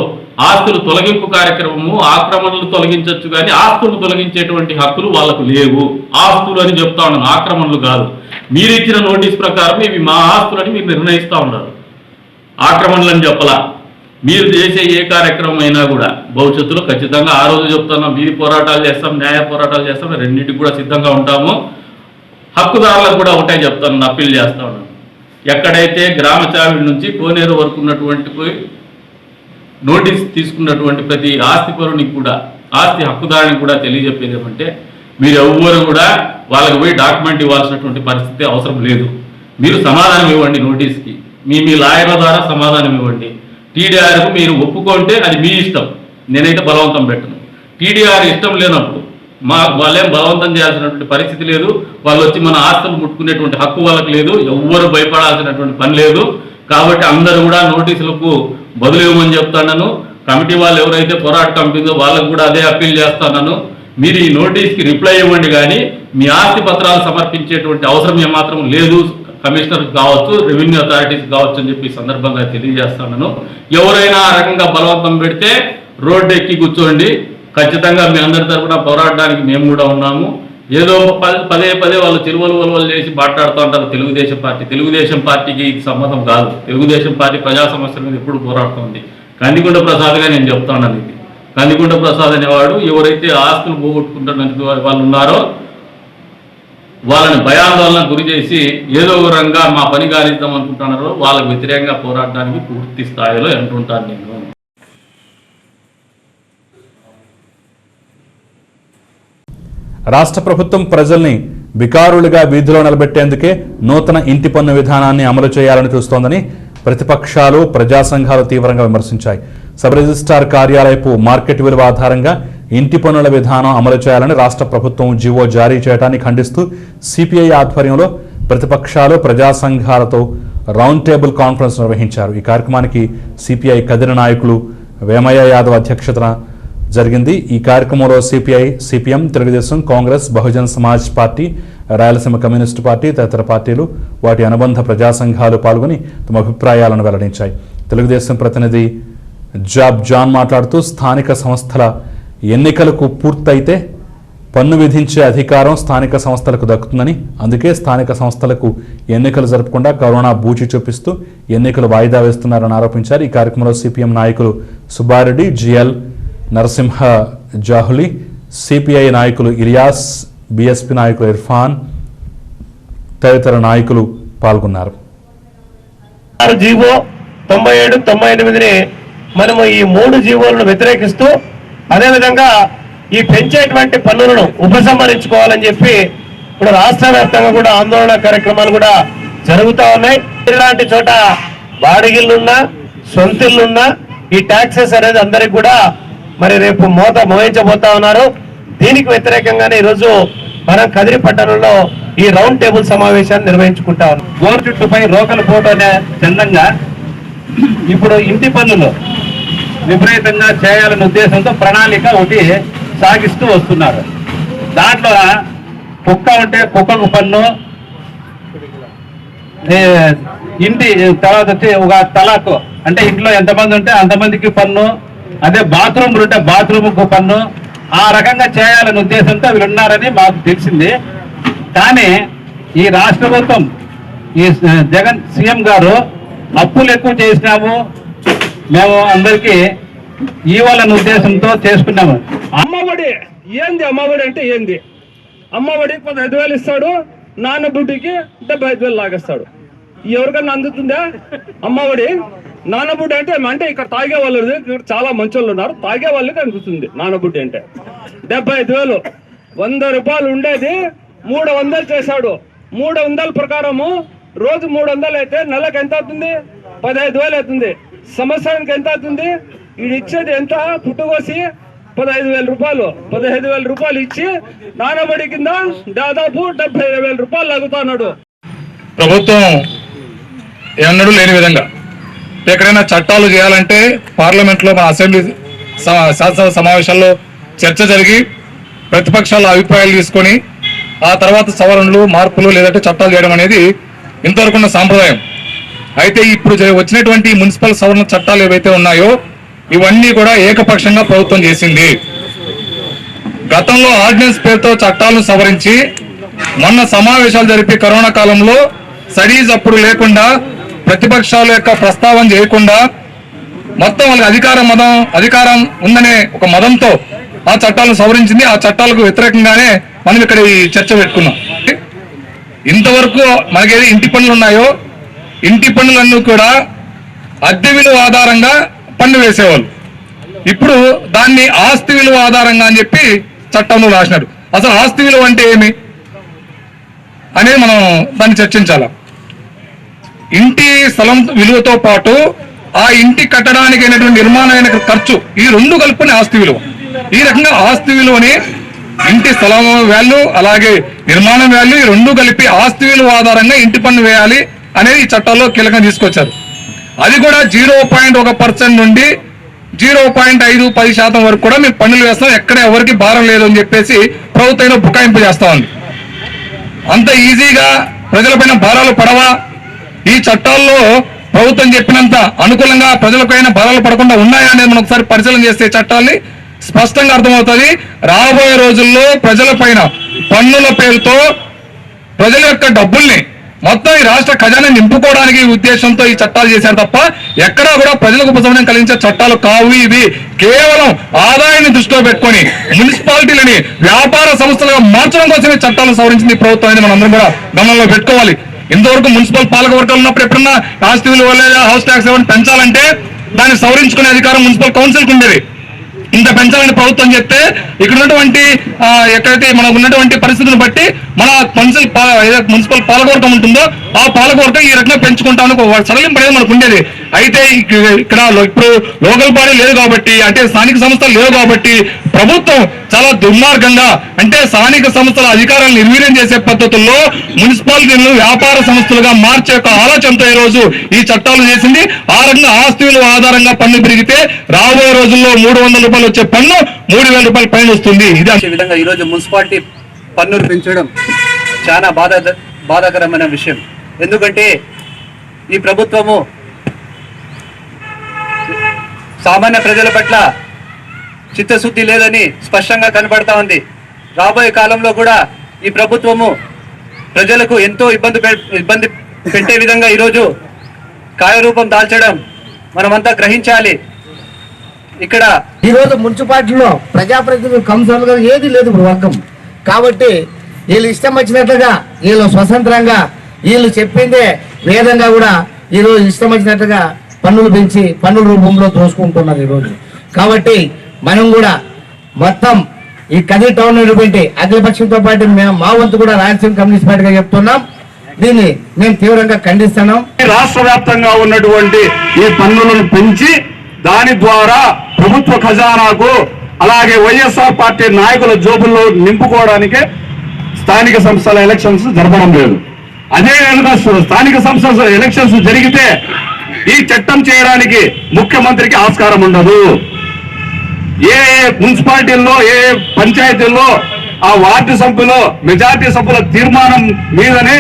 ఆస్తులు తొలగింపు కార్యక్రమము ఆక్రమణలు తొలగించవచ్చు కానీ ఆస్తులను తొలగించేటువంటి హక్కులు వాళ్ళకు లేవు. ఆస్తులు అని చెప్తా ఉన్నాను, ఆక్రమణలు కాదు. మీరు ఇచ్చిన నోటీస్ ప్రకారం ఇవి మా ఆస్తులని మీరు నిర్ణయిస్తూ ఉన్నారు. ఆక్రమణలు అని చెప్పలా. మీరు చేసే ఏ కార్యక్రమం అయినా కూడా భవిష్యత్తులో ఖచ్చితంగా ఆ రోజు చెప్తున్నాం, వీధి పోరాటాలు చేస్తాం, న్యాయ పోరాటాలు చేస్తాం, రెండింటికి కూడా సిద్ధంగా ఉంటాము. హక్కుదారులకు కూడా ఒకటే చెప్తాను, అప్పీల్ చేస్తా ఉన్నాను. ఎక్కడైతే గ్రామ చావిడి నుంచి కోనేరు వరకు ఉన్నటువంటి నోటీస్ తీసుకున్నటువంటి ప్రతి ఆస్తి పరునికి కూడా ఆస్తి హక్కుదారునికి కూడా తెలియజెప్పేది ఏమంటే, మీరు ఎవ్వరు కూడా వాళ్ళకి పోయి డాక్యుమెంట్ ఇవ్వాల్సినటువంటి పరిస్థితి అవసరం లేదు. మీరు సమాధానం ఇవ్వండి నోటీస్కి, మీ లాయర్ల ద్వారా సమాధానం ఇవ్వండి. టీడీఆర్కు మీరు ఒప్పుకుంటే అది మీ ఇష్టం, నేనైతే బలవంతం పెట్టను. టీడీఆర్ ఇష్టం లేనప్పుడు వాళ్ళేం బలవంతం చేయాల్సినటువంటి పరిస్థితి లేదు. వాళ్ళు వచ్చి మన ఆస్తులు ముట్టుకునేటువంటి హక్కు వాళ్ళకి లేదు. ఎవ్వరు భయపడాల్సినటువంటి పని లేదు. కాబట్టి అందరూ కూడా నోటీసులకు బదులు ఇవ్వమని చెప్తాను. కమిటీ వాళ్ళు ఎవరైతే పోరాట కమిటీ ఉందో వాళ్ళకు కూడా అదే అప్పీల్ చేస్తాను. మీరు ఈ నోటీస్కి రిప్లై ఇవ్వండి, కానీ మీ ఆస్తి పత్రాలు సమర్పించేటువంటి అవసరం ఏమాత్రం లేదు. కమిషనర్ కావచ్చు, రెవెన్యూ అథారిటీస్ కావచ్చు అని చెప్పి సందర్భంగా తెలియజేస్తాను. ఎవరైనా ఆ రకంగా బలవంతం పెడితే రోడ్డు ఎక్కి కూర్చోండి. ఖచ్చితంగా మీ అందరి తరఫున పోరాడడానికి మేము కూడా ఉన్నాము. ఏదో పదే వాళ్ళు చిరువలు చేసి మాట్లాడుతూ ఉంటారు తెలుగుదేశం పార్టీకి ఇది సంబంధం కాదు. తెలుగుదేశం పార్టీ ప్రజా సమస్యల మీద ఎప్పుడు పోరాడుతుంది. కందికొండ ప్రసాద్గా నేను చెప్తాను. ఇది కందికొండ ప్రసాద్ అనేవాడు ఎవరైతే ఆస్తులు పోగొట్టుకుంటున్న వాళ్ళు ఉన్నారో వాళ్ళని భయాందోళన గురి చేసి ఏదో ఒక రంగా మా పని గాలిద్దాం అనుకుంటున్నారో వాళ్ళకు వ్యతిరేకంగా పోరాడడానికి పూర్తి స్థాయిలో అంటుంటాను నేను. రాష్ట్ర ప్రభుత్వం ప్రజల్ని బికారులుగా వీధిలో నిలబెట్టేందుకే నూతన ఇంటి పన్ను విధానాన్ని అమలు చేయాలని చూస్తోందని ప్రతిపక్షాలు, ప్రజా సంఘాలు తీవ్రంగా విమర్శించాయి. సబ్ రిజిస్ట్రార్ కార్యాలయపు మార్కెట్ విలువ ఆధారంగా ఇంటి పన్నుల విధానం అమలు చేయాలని రాష్ట్ర ప్రభుత్వం జీవో జారీ చేయడాన్ని ఖండిస్తూ సిపిఐ ఆధ్వర్యంలో ప్రతిపక్షాలు, ప్రజా సంఘాలతో రౌండ్ టేబుల్ కాన్ఫరెన్స్ నిర్వహించారు. ఈ కార్యక్రమానికి సిపిఐ కదిరి నాయకులు వేమయ్య యాదవ్ అధ్యక్షతన జరిగింది. ఈ కార్యక్రమంలో CPI, CPM, Telugu Desam, Congress, Bahujan Samaj party, Rayalaseema communist party తదితర పార్టీలు, వాటి అనుబంధ ప్రజా సంఘాలు పాల్గొని తమ అభిప్రాయాలను వెల్లడించాయి. తెలుగుదేశం ప్రతినిధి జాన్ మాట్లాడుతూ స్థానిక సంస్థల ఎన్నికలకు పూర్తయితే పన్ను విధించే అధికారం స్థానిక సంస్థలకు దక్కుతుందని, అందుకే స్థానిక సంస్థలకు ఎన్నికలు జరపకుండా కరోనా బూచి చూపిస్తూ ఎన్నికలు వాయిదా వేస్తున్నారని ఆరోపించారు. ఈ కార్యక్రమంలో సిపిఎం నాయకులు సుబ్బారెడ్డి, జిఎల్ నరసింహ జాహులి, సిపిఐ నాయకులు ఇలియాస్, బీఎస్పీ నాయకులు ఇర్ఫాన్ తదితర నాయకులు పాల్గొన్నారు. జీవో 97, 98ని మనము ఈ 3 జీవోలను వ్యతిరేకిస్తూ అదేవిధంగా ఈ పెంచేటువంటి పన్నులను ఉపసంహరించుకోవాలని చెప్పి ఇప్పుడు రాష్ట్ర వ్యాప్తంగా కూడా ఆందోళన కార్యక్రమాలు కూడా జరుగుతూ ఉన్నాయి. ఇలాంటి చోట బాడిగిళ్ళున్నా సొంతిళ్ళున్నా ఈ ట్యాక్సెస్ అనేది అందరికి కూడా మరి రేపు మోయించబోతా ఉన్నారు. దీనికి వ్యతిరేకంగానే ఈరోజు మనం కదిరి పట్టణంలో ఈ రౌండ్ టేబుల్ సమావేశాన్ని నిర్వహించుకుంటా ఉన్నాం. గోరు చుట్టుపై రోకలు పోటనే చందంగా ఇప్పుడు ఇంటి పన్నులు విపరీతంగా చేయాలనే ఉద్దేశంతో ప్రణాళిక ఒకటి సాగిస్తూ వస్తున్నారు. దాంట్లో కుక్క ఉంటే కుక్కకు పన్ను, ఇంటి తర్వాత వచ్చి ఒక తలాకు అంటే ఇంట్లో ఎంతమంది ఉంటే అంతమందికి పన్ను, అదే బాత్రూమ్లు ఉంటే బాత్రూమ్కు పన్ను, ఆ రకంగా చేయాలనే ఉద్దేశంతో వీళ్ళు ఉన్నారని మాకు తెలిసింది. కానీ ఈ రాష్ట్ర ప్రభుత్వం ఈ జగన్ సీఎం గారు అప్పులు ఎక్కువ చేసినాము మేము అందరికీ ఇవ్వాలనే ఉద్దేశంతో చేసుకున్నాము. అమ్మఒడి ఏంది? అమ్మఒడి అంటే ఏంది? అమ్మఒడికి 15,000 ఇస్తాడు, నాన్న బుడ్డికి 75,000 లాగేస్తాడు. ఎవరికన్నా అందుతుందా అమ్మఒడి? నాన్నబుడ్డి అంటే ఇక్కడ తాగే వాళ్ళు ఇక్కడ చాలా మంచి వాళ్ళు ఉన్నారు, తాగే వాళ్ళకి అనిపిస్తుంది నాన్నబుడ్డి అంటే. 75,000 100 రూపాయలు ఉండేది 300 చేశాడు. 300 ప్రకారము రోజు 300 అయితే నెలకు ఎంత అవుతుంది? 15,000 అవుతుంది. సంవత్సరానికి ఎంత అవుతుంది? ఇది ఇచ్చేది ఎంత? పుట్టుకోసి 15,000 రూపాయలు. 15,000 రూపాయలు ఇచ్చి నానబడి కింద దాదాపు 75,000 రూపాయలు లాగుతున్నాడు. ప్రభుత్వం ఎన్నడూ లేని విధంగా ఎక్కడైనా చట్టాలు చేయాలంటే పార్లమెంట్లో మన అసెంబ్లీ శాసనసభ సమావేశాల్లో చర్చ జరిగి ప్రతిపక్షాల అభిప్రాయాలు తీసుకొని ఆ తర్వాత సవరణలు, మార్పులు లేదంటే చట్టాలు చేయడం అనేది ఇంతవరకు ఉన్న సాంప్రదాయం. అయితే ఇప్పుడు వచ్చినటువంటి మున్సిపల్ సవరణ చట్టాలు ఏవైతే ఉన్నాయో ఇవన్నీ కూడా ఏకపక్షంగా ప్రభుత్వం చేసింది. గతంలో ఆర్డినెన్స్ పేరుతో చట్టాలను సవరించి మొన్న సమావేశాలు జరిపి కరోనా కాలంలో స్టడీస్ అప్పుడు లేకుండా ప్రతిపక్షాల యొక్క ప్రస్తావన చేయకుండా మొత్తం వాళ్ళకి అధికారం ఉందనే ఒక మదంతో ఆ చట్టాలను సవరించింది. ఆ చట్టాలకు వ్యతిరేకంగానే మనం ఇక్కడ ఈ చర్చ పెట్టుకున్నాం. ఇంతవరకు మనకేది ఇంటి పన్నులు ఉన్నాయో ఇంటి పన్నులన్నీ కూడా అద్దె విలువ ఆధారంగా పన్ను వేసేవాళ్ళు. ఇప్పుడు దాన్ని ఆస్తి విలువ ఆధారంగా అని చెప్పి చట్టంలో రాసినారు. అసలు ఆస్తి విలువ అంటే ఏమి అనేది మనం దాన్ని చర్చించాలి. ఇంటి స్థలం విలువతో పాటు ఆ ఇంటి కట్టడానికి అయినటువంటి నిర్మాణమైన ఖర్చు, ఈ రెండు కలుపుకునే ఆస్తి విలువ. ఈ రకంగా ఆస్తి విలువని ఇంటి స్థలం వాల్యూ అలాగే నిర్మాణం వాల్యూ ఈ రెండు కలిపి ఆస్తి విలువ ఆధారంగా ఇంటి పన్ను వేయాలి అనేది ఈ చట్టాల్లో కీలకంగా తీసుకొచ్చారు. అది కూడా 0.1% నుండి 0.5-10% వరకు కూడా మేము పన్నులు వేస్తాం, ఎక్కడ ఎవరికి భారం లేదు అని చెప్పేసి ప్రభుత్వం బుకాయింపు చేస్తా ఉంది. అంత ఈజీగా ప్రజలపైన భారాలు పడవా? ఈ చట్టాల్లో ప్రభుత్వం చెప్పినంత అనుకూలంగా ప్రజలపైన భారాలు పడకుండా ఉన్నాయా అనేది మనం ఒకసారి పరిశీలన చేస్తే చట్టాల్ని స్పష్టంగా అర్థమవుతుంది. రాబోయే రోజుల్లో ప్రజలపైన పన్నుల పేరుతో ప్రజల యొక్క డబ్బుల్ని మొత్తం ఈ రాష్ట్ర ఖజానా నింపుకోవడానికి ఉద్దేశంతో ఈ చట్టాలు చేశారు తప్ప ఎక్కడా కూడా ప్రజలకు ఉపశమనం కలిగించే చట్టాలు కావు. ఇవి కేవలం ఆదాయాన్ని దృష్టిలో పెట్టుకొని మున్సిపాలిటీలని వ్యాపార సంస్థలుగా మార్చడం కోసమే చట్టాలను సవరించింది ప్రభుత్వం అనేది మనందరం కూడా గమనంలో పెట్టుకోవాలి. ఇంతవరకు మున్సిపల్ పాలక వర్గాలు ఉన్నప్పుడు ఎప్పుడన్నా ఆస్తి విలువ లేదా హౌస్ ట్యాక్స్ ఏమైనా పెంచాలంటే దాన్ని సవరించుకునే అధికారం మున్సిపల్ కౌన్సిల్కి ఉండేది. ఇంత పెంచాలని ప్రభుత్వం చెప్తే ఇక్కడ ఉన్నటువంటి ఎక్కడైతే మనకు ఉన్నటువంటి పరిస్థితులను బట్టి మన మున్సిపల్ పాలకవర్గం ఉంటుందో ఆ పాలకవర్గం ఈ రకంగా పెంచుకుంటామని సడలింపు అనేది మనకు ఉండేది. అయితే ఇక్కడ ఇప్పుడు లోకల్ బాడీ లేదు కాబట్టి, అంటే స్థానిక సంస్థలు లేవు కాబట్టి ప్రభుత్వం చాలా దుర్మార్గంగా అంటే స్థానిక సంస్థల అధికారాలను నిర్వీర్యం చేసే పద్ధతుల్లో మున్సిపాలిటీలను వ్యాపార సంస్థలుగా మార్చే ఒక ఆలోచనతో ఈ రోజు ఈ చట్టాలు చేసింది. ఆ రకంగా ఆస్తి విలువ ఆధారంగా పన్ను పెరిగితే రాబోయే రోజుల్లో 300 రూపాయలు వచ్చే పన్ను 3,000 రూపాయల పైన వస్తుంది. ఈ విధంగా ఈరోజు మున్సిపాలిటీ పన్నులు పెంచడం చాలా బాధాకరమైన విషయం. ఎందుకంటే ఈ ప్రభుత్వము సామాన్య ప్రజల పట్ల చిత్తశుద్ధి లేదని స్పష్టంగా కనబడతా ఉంది. రాబోయే కాలంలో కూడా ఈ ప్రభుత్వము ప్రజలకు ఎంతో ఇబ్బంది పెట్టే విధంగా ఈరోజు కార్యరూపం దాల్చడం మనమంతా గ్రహించాలి. ఇక్కడ ఈరోజు మున్సిపాలిటీలో ప్రజాప్రతినిధులు కౌన్సిలర్గా ఏది లేదు వర్గం కాబట్టి వీళ్ళు ఇష్టం వచ్చినట్లుగా వీళ్ళు స్వతంత్రంగా వీళ్ళు చెప్పిందే వేదంగా కూడా ఈరోజు ఇష్టం వచ్చినట్టుగా పన్నులు పెంచి పన్నుల రూపంలో దోసుకుంటున్నారు ఈరోజు. కాబట్టి మనం కూడా మొత్తం ఈ కదిరి టౌన్ ఉన్నటువంటి అఖిలపక్షంతో పాటు మేము మా వంతు కూడా రాయలసీమ కమ్యూనిస్ట్ పార్టీగా చెప్తున్నాం. దీన్ని మేము తీవ్రంగా ఖండిస్తున్నాం. రాష్ట్ర వ్యాప్తంగా ఉన్నటువంటి ఈ పన్నులను పెంచి దాని ద్వారా ప్రభుత్వ ఖజానాకు అలాగే వైఎస్ఆర్ పార్టీ నాయకుల జోబుల్లో నింపుకోవడానికి స్థానిక సంస్థల ఎలక్షన్స్ జరపడం లేదు. అదే విధంగా స్థానిక సంస్థల ఎలక్షన్స్ జరిగితే ఈ చట్టం చేయడానికి ముఖ్యమంత్రికి ఆస్కారం ఉండదు. ఏ మున్సిపాలిటీల్లో ఏ పంచాయతీల్లో ఆ వార్డు సభ్యులు మెజార్టీ సభ్యుల తీర్మానం మీదనే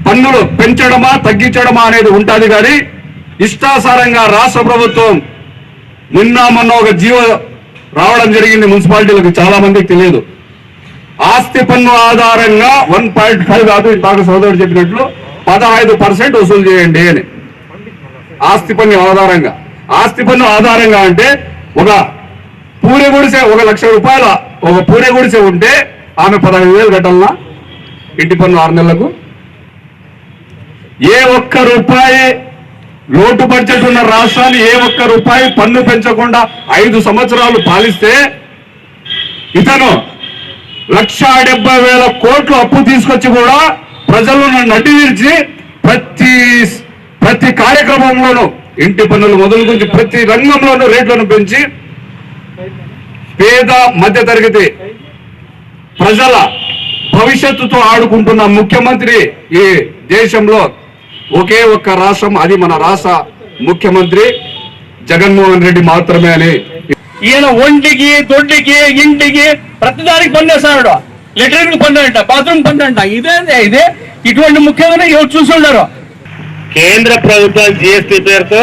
పన్నులు పెంచడమా తగ్గించడమా అనేది ఉంటుంది. కానీ ఇష్టాసారంగా రాష్ట్ర ప్రభుత్వం మొన్న ఒక జీవో రావడం జరిగింది మున్సిపాలిటీలకు, చాలా మందికి తెలియదు. ఆస్తి పన్ను ఆధారంగా 1.5 కాదు, ఇందాక సోదరుడు చెప్పినట్లు 15% వసూలు చేయండి అని. ఆస్తి పన్ను ఆధారంగా, ఆస్తి పన్ను ఆధారంగా అంటే ఒక పూరే గుడిసె 1 లక్ష రూపాయల ఒక పూరే గుడిసె ఉంటే ఆమె 15,000 కట్టాలన్నా ఇంటి పన్ను 6 నెలలకు. ఏ ఒక్క రూపాయి లోటు బడ్జెట్ ఉన్న రాష్ట్రాన్ని ఏ ఒక్క రూపాయి పన్ను పెంచకుండా 5 సంవత్సరాలు పాలిస్తే ఇతను 1,70,000 కోట్లు అప్పు తీసుకొచ్చి కూడా ప్రజలను నడ్డివిరిచి ప్రతి కార్యక్రమంలోనూ ఇంటి పన్నులు మొదలు గురించి ప్రతి రంగంలోనూ రేట్లను పెంచి పేద మధ్యతరగతి ప్రజల భవిష్యత్తుతో ఆడుకుంటున్న ముఖ్యమంత్రి ఈ దేశంలో ఒకే ఒక్క రాష్ట్రం, అది మన రాష్ట్ర ముఖ్యమంత్రి జగన్మోహన్ రెడ్డి మాత్రమే అని. ఈయన ఒంటికి దొడ్డికి ఇంటికి ప్రతిదానికి పన్నేస్తాడు. లెటరింగ్ పన్ను అంట, బాత్రూమ్ పన్ను అంట. ఇదే ఇటువంటి ముఖ్యమైన ఎవరు చూసుండారు. కేంద్ర ప్రభుత్వం జిఎస్టీ పేరుతో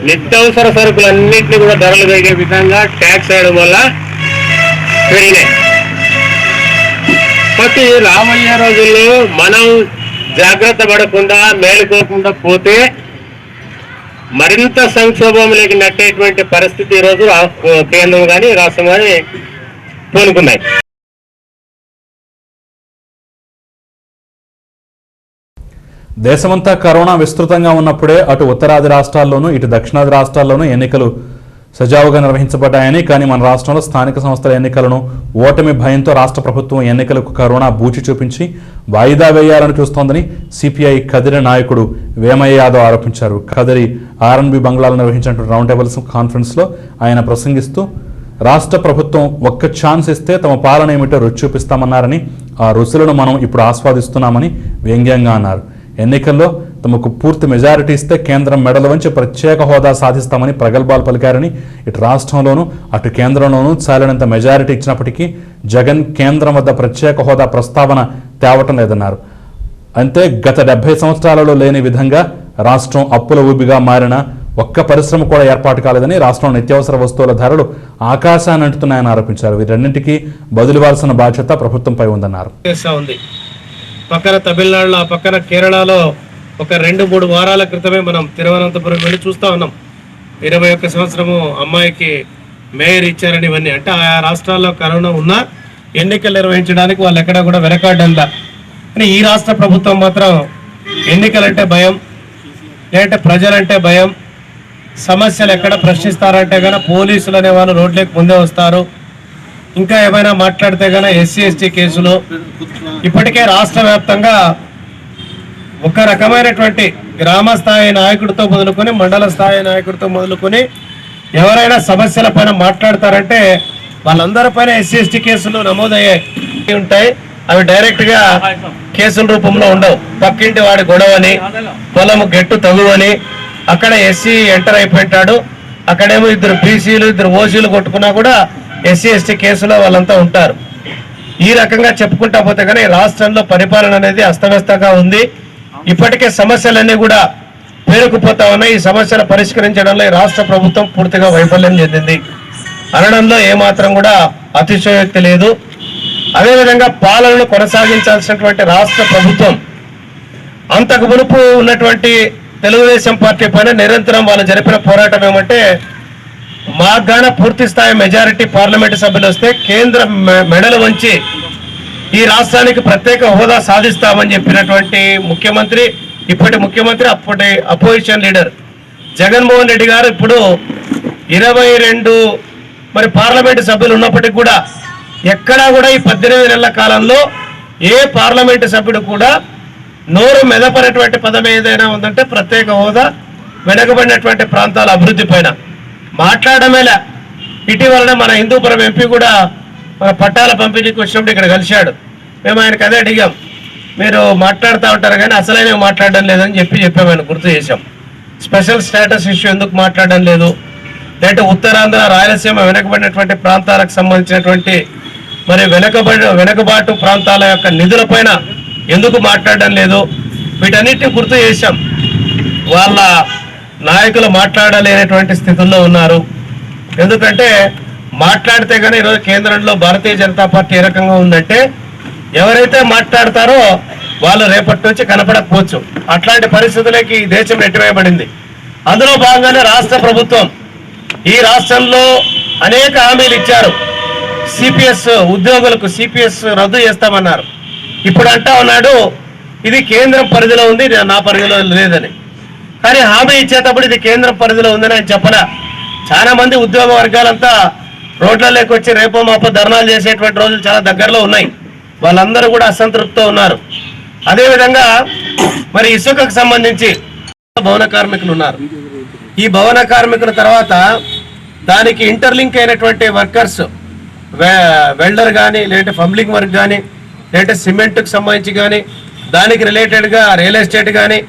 నిత్యావసర సరుకులన్నింటినీ కూడా ధరలు పెరిగే విధంగా ట్యాక్స్ వేయడం వల్ల పెరిగినాయి. కాబట్టి రాబోయే రోజుల్లో మనం జాగ్రత్త పడకుండా మేలుకోకుండా పోతే మరింత సంక్షోభంలోకి నెట్టేటువంటి పరిస్థితి ఈరోజు కేంద్రం కానీ రాష్ట్రం కానీ పూనుకున్నాయి. దేశమంతా కరోనా విస్తృతంగా ఉన్నప్పుడే అటు ఉత్తరాది రాష్ట్రాల్లోనూ ఇటు దక్షిణాది రాష్ట్రాల్లోనూ ఎన్నికలు సజావుగా నిర్వహించబడ్డాయని, కానీ మన రాష్ట్రంలో స్థానిక సంస్థల ఎన్నికలను ఓటమి భయంతో రాష్ట్ర ప్రభుత్వం ఎన్నికలకు కరోనా బూచి చూపించి వాయిదా వేయాలని చూస్తోందని సిపిఐ కదిరి నాయకుడు వేమయ్య యాదవ్ ఆరోపించారు. కదిరి ఆర్ఎన్బి బంగ్లాలో నిర్వహించిన రౌండ్ టేబుల్ కాన్ఫరెన్స్లో ఆయన ప్రసంగిస్తూ రాష్ట్ర ప్రభుత్వం ఒక్క ఛాన్స్ ఇస్తే తమ పాలన ఏమిటో రుచి చూపిస్తామన్నారని, ఆ రుచులను మనం ఇప్పుడు ఆస్వాదిస్తున్నామని వ్యంగ్యంగా అన్నారు. ఎన్నికల్లో తమకు పూర్తి మెజారిటీ ఇస్తే కేంద్రం మెడలు వంచి ప్రత్యేక హోదా సాధిస్తామని ప్రగల్భాలు పలికారని, ఇటు రాష్ట్రంలోనూ అటు కేంద్రంలోనూ చాలినంత మెజారిటీ ఇచ్చినప్పటికీ జగన్ కేంద్రం వద్ద ప్రత్యేక హోదా ప్రస్తావన తేవటం లేదన్నారు. అంతే గత 70 సంవత్సరాలలో లేని విధంగా రాష్ట్రం అప్పుల ఊబిగా మారిన ఒక్క పరిశ్రమ కూడా ఏర్పాటు కాలేదని, రాష్ట్రంలో నిత్యావసర వస్తువుల ధరలు ఆకాశాన్ని అంటున్నాయని ఆరోపించారు. వీటన్నింటికీ బదులివ్వాల్సిన బాధ్యత ప్రభుత్వంపై ఉందన్నారు. పక్కన తమిళనాడులో, ఆ పక్కన కేరళలో ఒక 2-3 వారాల క్రితమే మనం తిరువనంతపురం వెళ్ళి చూస్తూ ఉన్నాం. 21 సంవత్సరము అమ్మాయికి మేయర్ ఇచ్చారని, ఇవన్నీ అంటే ఆయా రాష్ట్రాల్లో కరోనా ఉన్నా ఎన్నికలు నిర్వహించడానికి వాళ్ళు ఎక్కడ కూడా వెనకాడల్లా. కానీ ఈ రాష్ట్ర ప్రభుత్వం మాత్రం ఎన్నికలంటే భయం, లేదంటే ప్రజలంటే భయం, సమస్యలు ఎక్కడ ప్రశ్నిస్తారంటే కనుక పోలీసులు అనే వాళ్ళు రోడ్లకు ముందే వస్తారు. ఇంకా ఏమైనా మాట్లాడితే కనుక ఎస్సీ ఎస్టీ కేసులు. ఇప్పటికే రాష్ట్ర వ్యాప్తంగా ఒక రకమైనటువంటి గ్రామ స్థాయి నాయకుడితో మొదలుకొని మండల స్థాయి నాయకుడితో మొదలుకొని ఎవరైనా సమస్యల పైన మాట్లాడతారంటే వాళ్ళందరిపైన ఎస్సీ ఎస్టీ కేసులు నమోదయ్యాయి ఉంటాయి. అవి డైరెక్ట్గా కేసుల రూపంలో ఉండవు. పక్కింటి వాడి గొడవని, పొలము గెట్టు తగువని, అక్కడ ఎస్సీ ఎంటర్ అయిపోయింటాడు, అక్కడేమో 2 బీసీలు 2 ఓసీలు కొట్టుకున్నా కూడా ఎస్సీ ఎస్టీ కేసులో వాళ్ళంతా ఉంటారు. ఈ రకంగా చెప్పుకుంటా పోతే కానీ రాష్ట్రంలో పరిపాలన అనేది అస్తవ్యస్తంగా ఉంది. ఇప్పటికే సమస్యలన్నీ కూడా పేరుకుపోతా ఉన్నాయి. ఈ సమస్యలు పరిష్కరించడంలో ఈ రాష్ట్ర ప్రభుత్వం పూర్తిగా వైఫల్యం చెందింది అనడంలో ఏమాత్రం కూడా అతిశయోక్తి లేదు. అదేవిధంగా పాలనను కొనసాగించాల్సినటువంటి రాష్ట్ర ప్రభుత్వం అంతకు మునుపు ఉన్నటువంటి తెలుగుదేశం పార్టీ పైన నిరంతరం వాళ్ళు జరిపిన పోరాటం ఏమంటే మాకు గాన పూర్తి స్థాయి మెజారిటీ పార్లమెంటు సభ్యులు వస్తే కేంద్ర మెడలు వంచి ఈ రాష్ట్రానికి ప్రత్యేక హోదా సాధిస్తామని చెప్పినటువంటి ముఖ్యమంత్రి, ఇప్పటి ముఖ్యమంత్రి, అప్పటి అపోజిషన్ లీడర్ జగన్మోహన్ రెడ్డి గారు ఇప్పుడు 22 మరి పార్లమెంటు సభ్యులు ఉన్నప్పటికీ కూడా ఎక్కడా కూడా ఈ 18 నెలల కాలంలో ఏ పార్లమెంటు సభ్యుడు కూడా నోరు మెదపనటువంటి పదం ఏదైనా ఉందంటే ప్రత్యేక హోదా, వెనుకబడినటువంటి ప్రాంతాల అభివృద్ధి పైన మాట్లాడమేలా. ఇటీవలనే మన హిందూపురం ఎంపీ కూడా మన పట్టాల పంపిణీకి వచ్చినప్పుడు ఇక్కడ కలిశాడు. మేము ఆయనకు అదే అడిగాం, మీరు మాట్లాడుతూ ఉంటారు కానీ అసలైన మాట్లాడడం లేదని చెప్పాము. ఆయన గుర్తు చేశాం. స్పెషల్ స్టేటస్ ఇష్యూ ఎందుకు మాట్లాడడం లేదు, లేదంటే ఉత్తరాంధ్ర, రాయలసీమ వెనుకబడినటువంటి ప్రాంతాలకు సంబంధించినటువంటి మరి వెనుకబాటు ప్రాంతాల యొక్క నిధులపైన ఎందుకు మాట్లాడడం లేదు, వీటన్నిటిని గుర్తు చేశాం. వాళ్ళ నాయకులు మాట్లాడలేనటువంటి స్థితుల్లో ఉన్నారు. ఎందుకంటే మాట్లాడితే కానీ ఈరోజు కేంద్రంలో భారతీయ జనతా పార్టీ ఏ రకంగా ఉందంటే ఎవరైతే మాట్లాడతారో వాళ్ళు రేపటి నుంచి కనపడకపోవచ్చు. అట్లాంటి పరిస్థితులకి ఈ దేశం నెట్టివేయబడింది. అందులో భాగంగానే రాష్ట్ర ప్రభుత్వం ఈ రాష్ట్రంలో అనేక హామీలు ఇచ్చారు. సిపిఎస్ ఉద్యోగులకు సిపిఎస్ రద్దు చేస్తామన్నారు. ఇప్పుడు అంటా ఉన్నాడు ఇది కేంద్రం పరిధిలో ఉంది, నా పరిధిలో లేదని. కానీ హామీ ఇచ్చేటప్పుడు ఇది కేంద్రం పరిధిలో ఉందని ఆయన చెప్పలే. చాలా మంది ఉద్యోగ వర్గాలంతా రోడ్లలోకి వచ్చి రేపో మాపో ధర్నాలు చేసేటువంటి రోజులు చాలా దగ్గరలో ఉన్నాయి. వాళ్ళందరూ కూడా అసంతృప్తితో ఉన్నారు. అదేవిధంగా మరి ఇసుకకు సంబంధించి భవన కార్మికులు ఉన్నారు. ఈ భవన కార్మికుల తర్వాత దానికి ఇంటర్లింక్ అయినటువంటి వర్కర్స్, వెల్డర్ కానీ, లేదంటే పంబ్లింగ్ వర్క్ కానీ, లేదంటే సిమెంట్కి సంబంధించి కానీ, దానికి రిలేటెడ్గా రియల్ ఎస్టేట్ కానీ,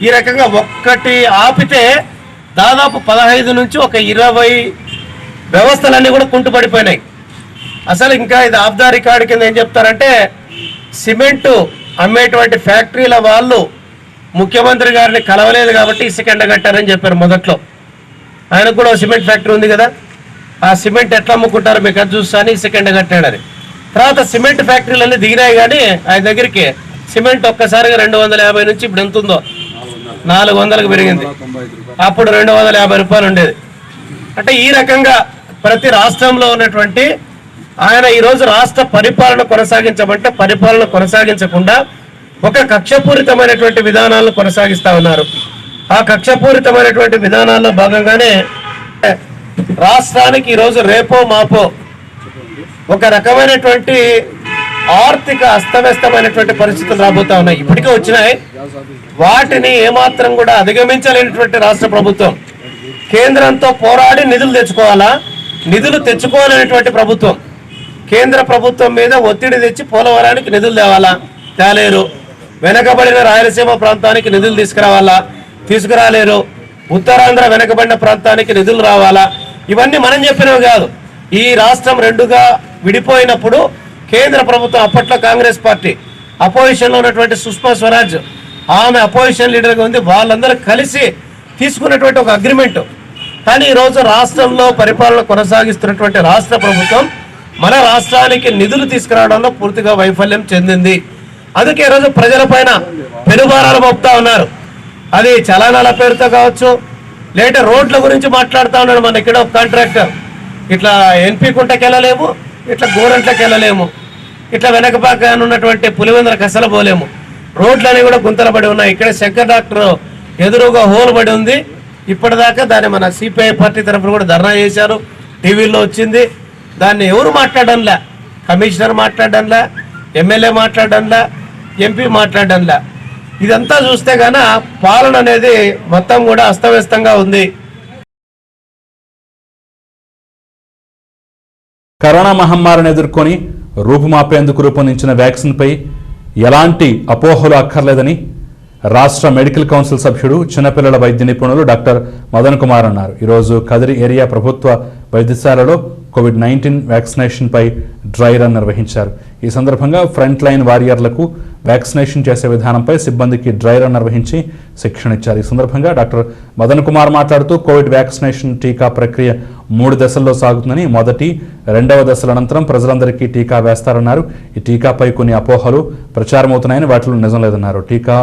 ఈ రకంగా ఒక్కటి ఆపితే దాదాపు 15 నుంచి ఒక 20 వ్యవస్థలన్నీ కూడా కుంటుపడిపోయినాయి. అసలు ఇంకా ఇది ఆఫ్ ద రికార్డ్ కింద ఏం చెప్తారంటే సిమెంటు అమ్మేటువంటి ఫ్యాక్టరీల వాళ్ళు ముఖ్యమంత్రి గారిని కలవలేదు కాబట్టి ఇసుక ఎండగట్టారని చెప్పారు. మొదట్లో ఆయనకు కూడా సిమెంట్ ఫ్యాక్టరీ ఉంది కదా, ఆ సిమెంట్ ఎట్లా అమ్ముకుంటారు మీకు అది చూస్తాను ఇసుక ఎండగట్టాడని. తర్వాత సిమెంట్ ఫ్యాక్టరీలన్నీ దిగినాయి కానీ ఆయన దగ్గరికి సిమెంట్ ఒక్కసారిగా 250 నుంచి ఇప్పుడు ఎంత ఉందో 400కు పెరిగింది. అప్పుడు 250 రూపాయలు ఉండేది. అంటే ఈ రకంగా ప్రతి రాష్ట్రంలో ఉన్నటువంటి ఆయన ఈరోజు రాష్ట్ర పరిపాలన కొనసాగించమంటే పరిపాలన కొనసాగించకుండా ఒక కక్షపూరితమైనటువంటి విధానాలను కొనసాగిస్తా ఉన్నారు. ఆ కక్షపూరితమైనటువంటి విధానాల్లో భాగంగానే రాష్ట్రానికి ఈరోజు రేపో మాపో ఒక రకమైనటువంటి ఆర్థిక అస్తవ్యస్తమైనటువంటి పరిస్థితులు రాబోతా ఉన్నాయి. ఇప్పటికే వచ్చినాయి. వాటిని ఏమాత్రం కూడా అధిగమించలేనటువంటి రాష్ట్ర ప్రభుత్వం కేంద్రంతో పోరాడి నిధులు తెచ్చుకోవాలా, నిధులు తెచ్చుకోవాలనేటువంటి ప్రభుత్వం కేంద్ర ప్రభుత్వం మీద ఒత్తిడి తెచ్చి పోలవరానికి నిధులు తేవాలా, తేలేరు. వెనకబడిన రాయలసీమ ప్రాంతానికి నిధులు తీసుకురాలేరు. ఉత్తరాంధ్ర వెనకబడిన ప్రాంతానికి నిధులు రావాలా, ఇవన్నీ మనం చెప్పినవి కాదు. ఈ రాష్ట్రం రెండుగా విడిపోయినప్పుడు కేంద్ర ప్రభుత్వం అప్పట్లో కాంగ్రెస్ పార్టీ అపోజిషన్లో ఉన్నటువంటి సుష్మా స్వరాజ్ ఆమె అపోజిషన్ లీడర్గా ఉంది. వాళ్ళందరూ కలిసి తీసుకున్నటువంటి ఒక అగ్రిమెంట్. కానీ ఈరోజు రాష్ట్రంలో పరిపాలన కొనసాగిస్తున్నటువంటి రాష్ట్ర ప్రభుత్వం మన రాష్ట్రానికి నిధులు తీసుకురావడంలో పూర్తిగా వైఫల్యం చెందింది. అందుకే ఈరోజు ప్రజలపైన పెనుభారాలు మోపుతా ఉన్నారు. అది చలానాల పేరుతో కావచ్చు, లేదంటే రోడ్ల గురించి మాట్లాడుతూ ఉన్నాడు. మన ఇక్కడ ఒక కాంట్రాక్టర్ ఇట్లా ఎన్పీ కుంటకి వెళ్ళలేము, ఇట్లా గోరంట్లకి వెళ్ళలేము, ఇట్లా వెనకపాక ఉన్నటువంటి పులివెందులకు అసలు పోలేము. రోడ్లన్నీ కూడా గుంతలు పడి ఉన్నాయి. ఇక్కడ శంకర్ డాక్టర్ ఎదురుగా హోల్ పడి ఉంది. ఇప్పటిదాకా దాన్ని మన సిపిఐ పార్టీ తరఫున కూడా ధర్నా చేశారు, టీవీలో వచ్చింది. దాన్ని ఎవరు మాట్లాడడంలా, కమిషనర్ మాట్లాడడంలా, ఎమ్మెల్యే మాట్లాడడంలా, ఎంపీ మాట్లాడడంలా. ఇదంతా చూస్తే గాన పాలన అనేది మొత్తం కూడా అస్తవ్యస్తంగా ఉంది. కరోనా మహమ్మారిని ఎదుర్కొని రూపుమాపేందుకు రూపొందించిన వ్యాక్సిన్పై ఎలాంటి అపోహలు అక్కర్లేదని రాష్ట్ర మెడికల్ కౌన్సిల్ సభ్యుడు చిన్నపిల్లల వైద్య నిపుణులు డాక్టర్ మదన్ కుమార్ అన్నారు. ఈరోజు కదిరి ఏరియా ప్రభుత్వ వైద్యశాలలో కోవిడ్-19 వ్యాక్సినేషన్పై డ్రై రన్ నిర్వహించారు. ఈ సందర్భంగా ఫ్రంట్ లైన్ వారియర్లకు వ్యాక్సినేషన్ చేసే విధానంపై సిబ్బందికి డ్రై రన్ నిర్వహించి శిక్షణ ఇచ్చారు. ఈ సందర్భంగా డాక్టర్ మదన్ కుమార్ మాట్లాడుతూ కోవిడ్ వ్యాక్సినేషన్ టీకా ప్రక్రియ 3 దశల్లో సాగుతుందని, మొదటి, 2వ దశల అనంతరం ప్రజలందరికీ టీకా వేస్తారన్నారు. ఈ టీకాపై కొన్ని అపోహలు ప్రచారమవుతున్నాయని వాటిలో నిజం లేదన్నారు. టీకా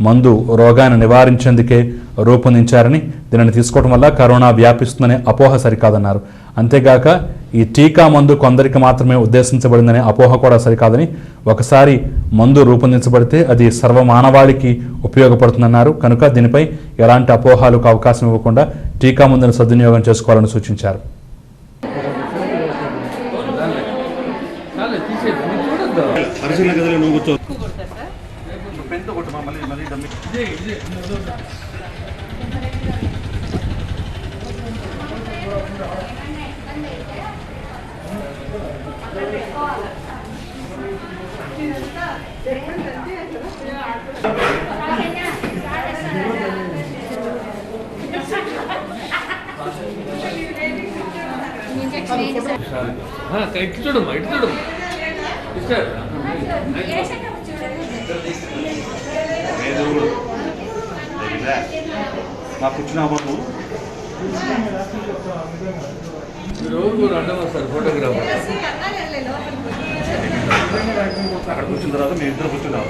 మందు రోగాన్ని నివారించేందుకే రూపొందించారని, దీనిని తీసుకోవడం వల్ల కరోనా వ్యాపిస్తుందనే అపోహ సరికాదన్నారు. అంతేగాక ఈ టీకా మందు కొందరికి మాత్రమే ఉద్దేశించబడిందనే అపోహ కూడా సరికాదని, ఒకసారి మందు రూపొందించబడితే అది సర్వమానవాళికి ఉపయోగపడుతుందన్నారు. కనుక దీనిపై ఎలాంటి అపోహాలకు అవకాశం ఇవ్వకుండా టీకా మందును సద్వినియోగం చేసుకోవాలని సూచించారు. ఫోటోగ్రాఫర్ అక్కడ కూర్చున్న తర్వాత మేము ఇద్దరు కూర్చున్నాం.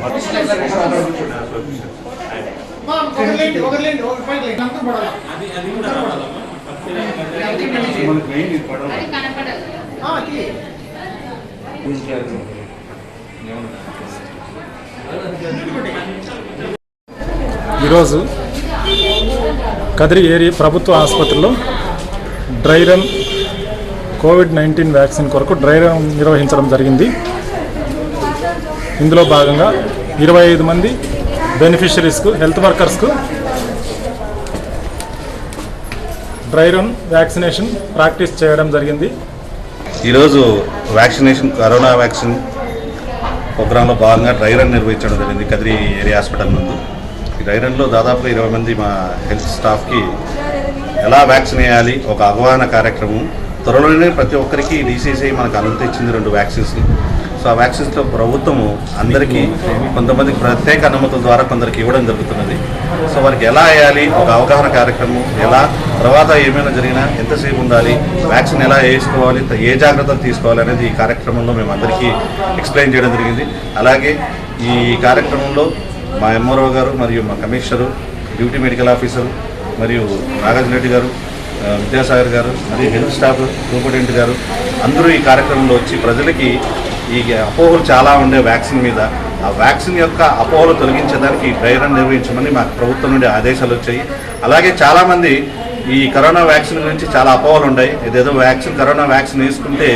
ఈరోజు కదిరి ఏరియా ప్రభుత్వ ఆసుపత్రిలో డ్రై రన్ కోవిడ్-19 వ్యాక్సిన్ కొరకు డ్రై రన్ నిర్వహించడం జరిగింది. ఇందులో భాగంగా 25 మంది బెనిఫిషరీస్కు, హెల్త్ వర్కర్స్కు డ్రై రన్ వ్యాక్సినేషన్ ప్రాక్టీస్ చేయడం జరిగింది. ఈరోజు వ్యాక్సినేషన్, కరోనా వ్యాక్సిన్ ప్రోగ్రాంలో భాగంగా డ్రై రన్ నిర్వహించడం జరిగింది కదిరి ఏరియా హాస్పిటల్ నందు. ఈ డ్రై రన్లో దాదాపు 20 మంది మా హెల్త్ స్టాఫ్కి ఎలా వ్యాక్సిన్ వేయాలి ఒక అవగాహన కార్యక్రమం. త్వరలోనే ప్రతి ఒక్కరికి DCCI మనకు అనుమతి ఇచ్చింది 2 వ్యాక్సిన్స్ని. సో ఆ వ్యాక్సిన్స్లో ప్రభుత్వము అందరికీ, కొంతమందికి ప్రత్యేక అనుమతుల ద్వారా కొందరికి ఇవ్వడం జరుగుతున్నది. సో వారికి ఎలా వేయాలి ఒక అవగాహన కార్యక్రమం, ఎలా తర్వాత ఏమైనా జరిగినా ఎంతసేపు ఉండాలి, వ్యాక్సిన్ ఎలా వేసుకోవాలి, ఏ జాగ్రత్తలు తీసుకోవాలి అనేది ఈ కార్యక్రమంలో మేము అందరికీ ఎక్స్ప్లెయిన్ చేయడం జరిగింది. అలాగే ఈ కార్యక్రమంలో మా MRO గారు మరియు మా కమిషనరు, డ్యూటీ మెడికల్ ఆఫీసర్ మరియు నాగార్జున రెడ్డి గారు, విద్యాసాగర్ గారు మరియు హెల్త్ స్టాఫ్ సూపరింటెండెంట్ గారు అందరూ ఈ కార్యక్రమంలో వచ్చి ప్రజలకి ఈ అపోహలు చాలా ఉండే వ్యాక్సిన్ మీద, ఆ వ్యాక్సిన్ యొక్క అపోహలు తొలగించడానికి డ్రై రన్ నిర్వహించమని మాకు ప్రభుత్వం నుండి ఆదేశాలు వచ్చాయి. అలాగే చాలామంది ఈ కరోనా వ్యాక్సిన్ గురించి చాలా అపోహలు ఉన్నాయి. ఇదేదో కరోనా వ్యాక్సిన్ వేసుకుంటే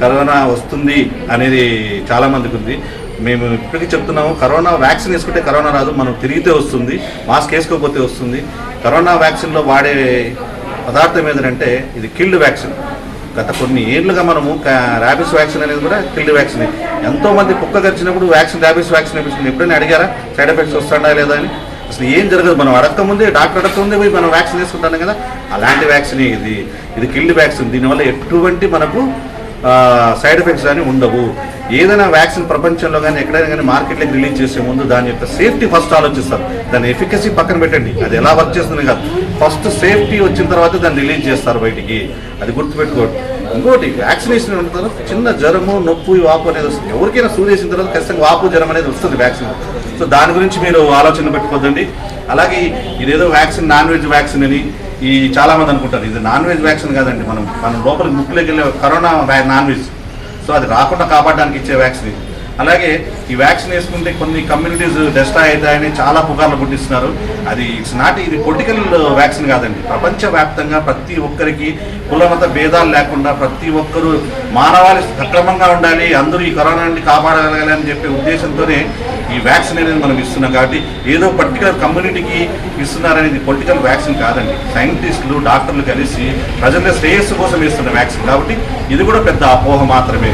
కరోనా వస్తుంది అనేది చాలామందికి ఉంది. మేము ఇప్పటికీ చెప్తున్నాము, కరోనా వ్యాక్సిన్ వేసుకుంటే కరోనా రాదు, మనం తిరిగితే వస్తుంది, మాస్క్ వేసుకోకపోతే వస్తుంది. కరోనా వ్యాక్సిన్లో వాడే పదార్థం ఏదంటే ఇది కిల్డ్ వ్యాక్సిన్. గత కొన్ని ఏళ్ళుగా మనము ర్యాబిస్ వ్యాక్సిన్ అనేది కూడా కిల్డ్ వ్యాక్సిన్. ఎంతోమంది కుక్క గరిచినప్పుడు ర్యాబిస్ వ్యాక్సిన్ వేపించుకుని ఎప్పుడైనా అడిగారా సైడ్ ఎఫెక్ట్స్ వస్తుందా లేదా అని? అసలు ఏం జరగదు. మనం అడగకముందే, డాక్టర్ అడగకముందే పోయి మనం వ్యాక్సిన్ వేసుకుంటాం కదా, అలాంటి వ్యాక్సిన్ ఇది కిల్డ్ వ్యాక్సిన్. దీనివల్ల ఎటువంటి మనకు సైడ్ ఎఫెక్ట్స్ కానీ ఉండవు. ఏదైనా వ్యాక్సిన్ ప్రపంచంలో కానీ ఎక్కడైనా కానీ మార్కెట్లోకి రిలీజ్ చేసే ముందు దాని యొక్క సేఫ్టీ ఫస్ట్ ఆలోచిస్తారు. దాని ఎఫికసీ పక్కన పెట్టండి, అది ఎలా వర్క్ చేస్తుంది కాదు, ఫస్ట్ సేఫ్టీ వచ్చిన తర్వాత దాన్ని రిలీజ్ చేస్తారు బయటికి. అది గుర్తుపెట్టుకోండి. ఇంకోటి, వ్యాక్సినేషన్ ఉన్న తర్వాత చిన్న జ్వరము, నొప్పు, వాపు అనేది వస్తుంది. ఎవరికైనా సూదేసిన తర్వాత ఖచ్చితంగా వాపు, జ్వరం అనేది వస్తుంది వ్యాక్సిన్. సో దాని గురించి మీరు ఆలోచన పెట్టుకోద్దండి. అలాగే ఇదేదో వ్యాక్సిన్ నాన్ వెజ్ వ్యాక్సిన్ అని చాలామంది అనుకుంటారు. ఇది నాన్ వెజ్ వ్యాక్సిన్ కాదండి. మనం లోపలికి ముక్కులోకి వెళ్ళే కరోనా నాన్ వెజ్. సో అది రాకుండా కాపాడడానికి ఇచ్చే వ్యాక్సిన్. అలాగే ఈ వ్యాక్సిన్ వేసుకుంటే కొన్ని కమ్యూనిటీస్ డెస్ట్రాయ్ అవుతాయని చాలా పుకార్లు పుట్టిస్తున్నారు. అది ఇది పొలిటికల్ వ్యాక్సిన్ కాదండి. ప్రపంచవ్యాప్తంగా ప్రతి ఒక్కరికి కులమత భేదాలు లేకుండా ప్రతి ఒక్కరూ మానవాళి సక్రమంగా ఉండాలి, అందరూ ఈ కరోనా నుండి కాపాడగలగాలి అని చెప్పే ఉద్దేశంతోనే ఈ వ్యాక్సిన్ అనేది మనం ఇస్తున్నాం. కాబట్టి ఏదో పర్టికులర్ కమ్యూనిటీకి ఇస్తున్నారనేది పొలిటికల్ వ్యాక్సిన్ కాదండి. సైంటిస్టులు, డాక్టర్లు కలిసి ప్రజల శ్రేయస్సు కోసం ఇస్తున్న వ్యాక్సిన్. కాబట్టి ఇది కూడా పెద్ద అపోహ మాత్రమే.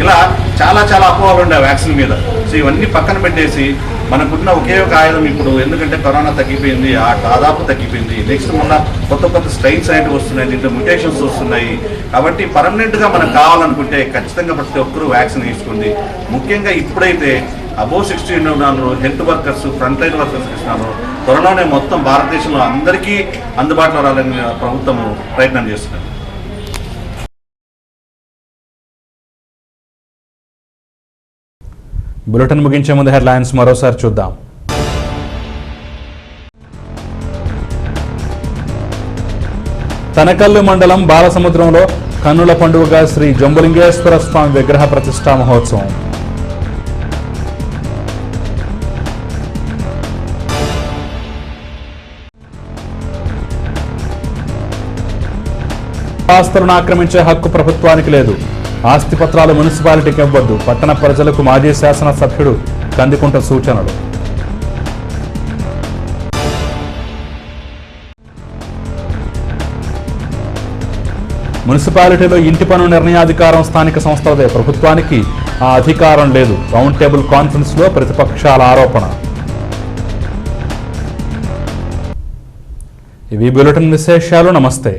ఇలా చాలా అపోహలు ఉండే వ్యాక్సిన్ మీద. సో ఇవన్నీ పక్కన పెట్టేసి మనకున్న ఒకే ఒక ఆయుధం ఇప్పుడు, ఎందుకంటే కరోనా తగ్గిపోయింది, దాదాపు తగ్గిపోయింది. నెక్స్ట్ మొన్న కొత్త స్ట్రెయిన్స్ అనేవి వస్తున్నాయి, దీంట్లో మ్యుటేషన్స్ వస్తున్నాయి. కాబట్టి పర్మనెంట్గా మనకు కావాలనుకుంటే ఖచ్చితంగా ప్రతి ఒక్కరూ వ్యాక్సిన్ వేసుకోండి. ముఖ్యంగా ఇప్పుడైతే అబోవ్ 60 ఉన్నారు, health workers, front line workers ఇస్తున్నారు. త్వరలోనే మొత్తం భారతదేశంలో అందరికీ అందుబాటులో రావాలని ప్రభుత్వం ప్రయత్నం చేస్తున్నారు. బులెటిన్ ముగించే ముందు హెడ్లైన్స్ మరోసారి చూద్దాం. తనకల్లు మండలం బాలసముద్రంలో కన్నుల పండుగగా శ్రీ జంబులింగేశ్వర స్వామి విగ్రహ ప్రతిష్టా మహోత్సవం. ఆస్తులను ఆక్రమించే హక్కు ప్రభుత్వానికి లేదు. ఆస్తి పత్రాలు మున్సిపాలిటీకి ఇవ్వద్దు. పట్టణ ప్రజలకు మాజీ శాసనసభ్యుడు కందికుంట సూచనలు. మున్సిపాలిటీలో ఇంటి పన్ను నిర్ణయాధికారం స్థానిక సంస్థలదే, ప్రభుత్వానికి ఆ అధికారం లేదు. రౌండ్ టేబుల్ కాన్ఫరెన్స్ లో ప్రతిపక్షాల ఆరోపణ. ఇవి బులెటిన్ విశేషాలు. నమస్తే.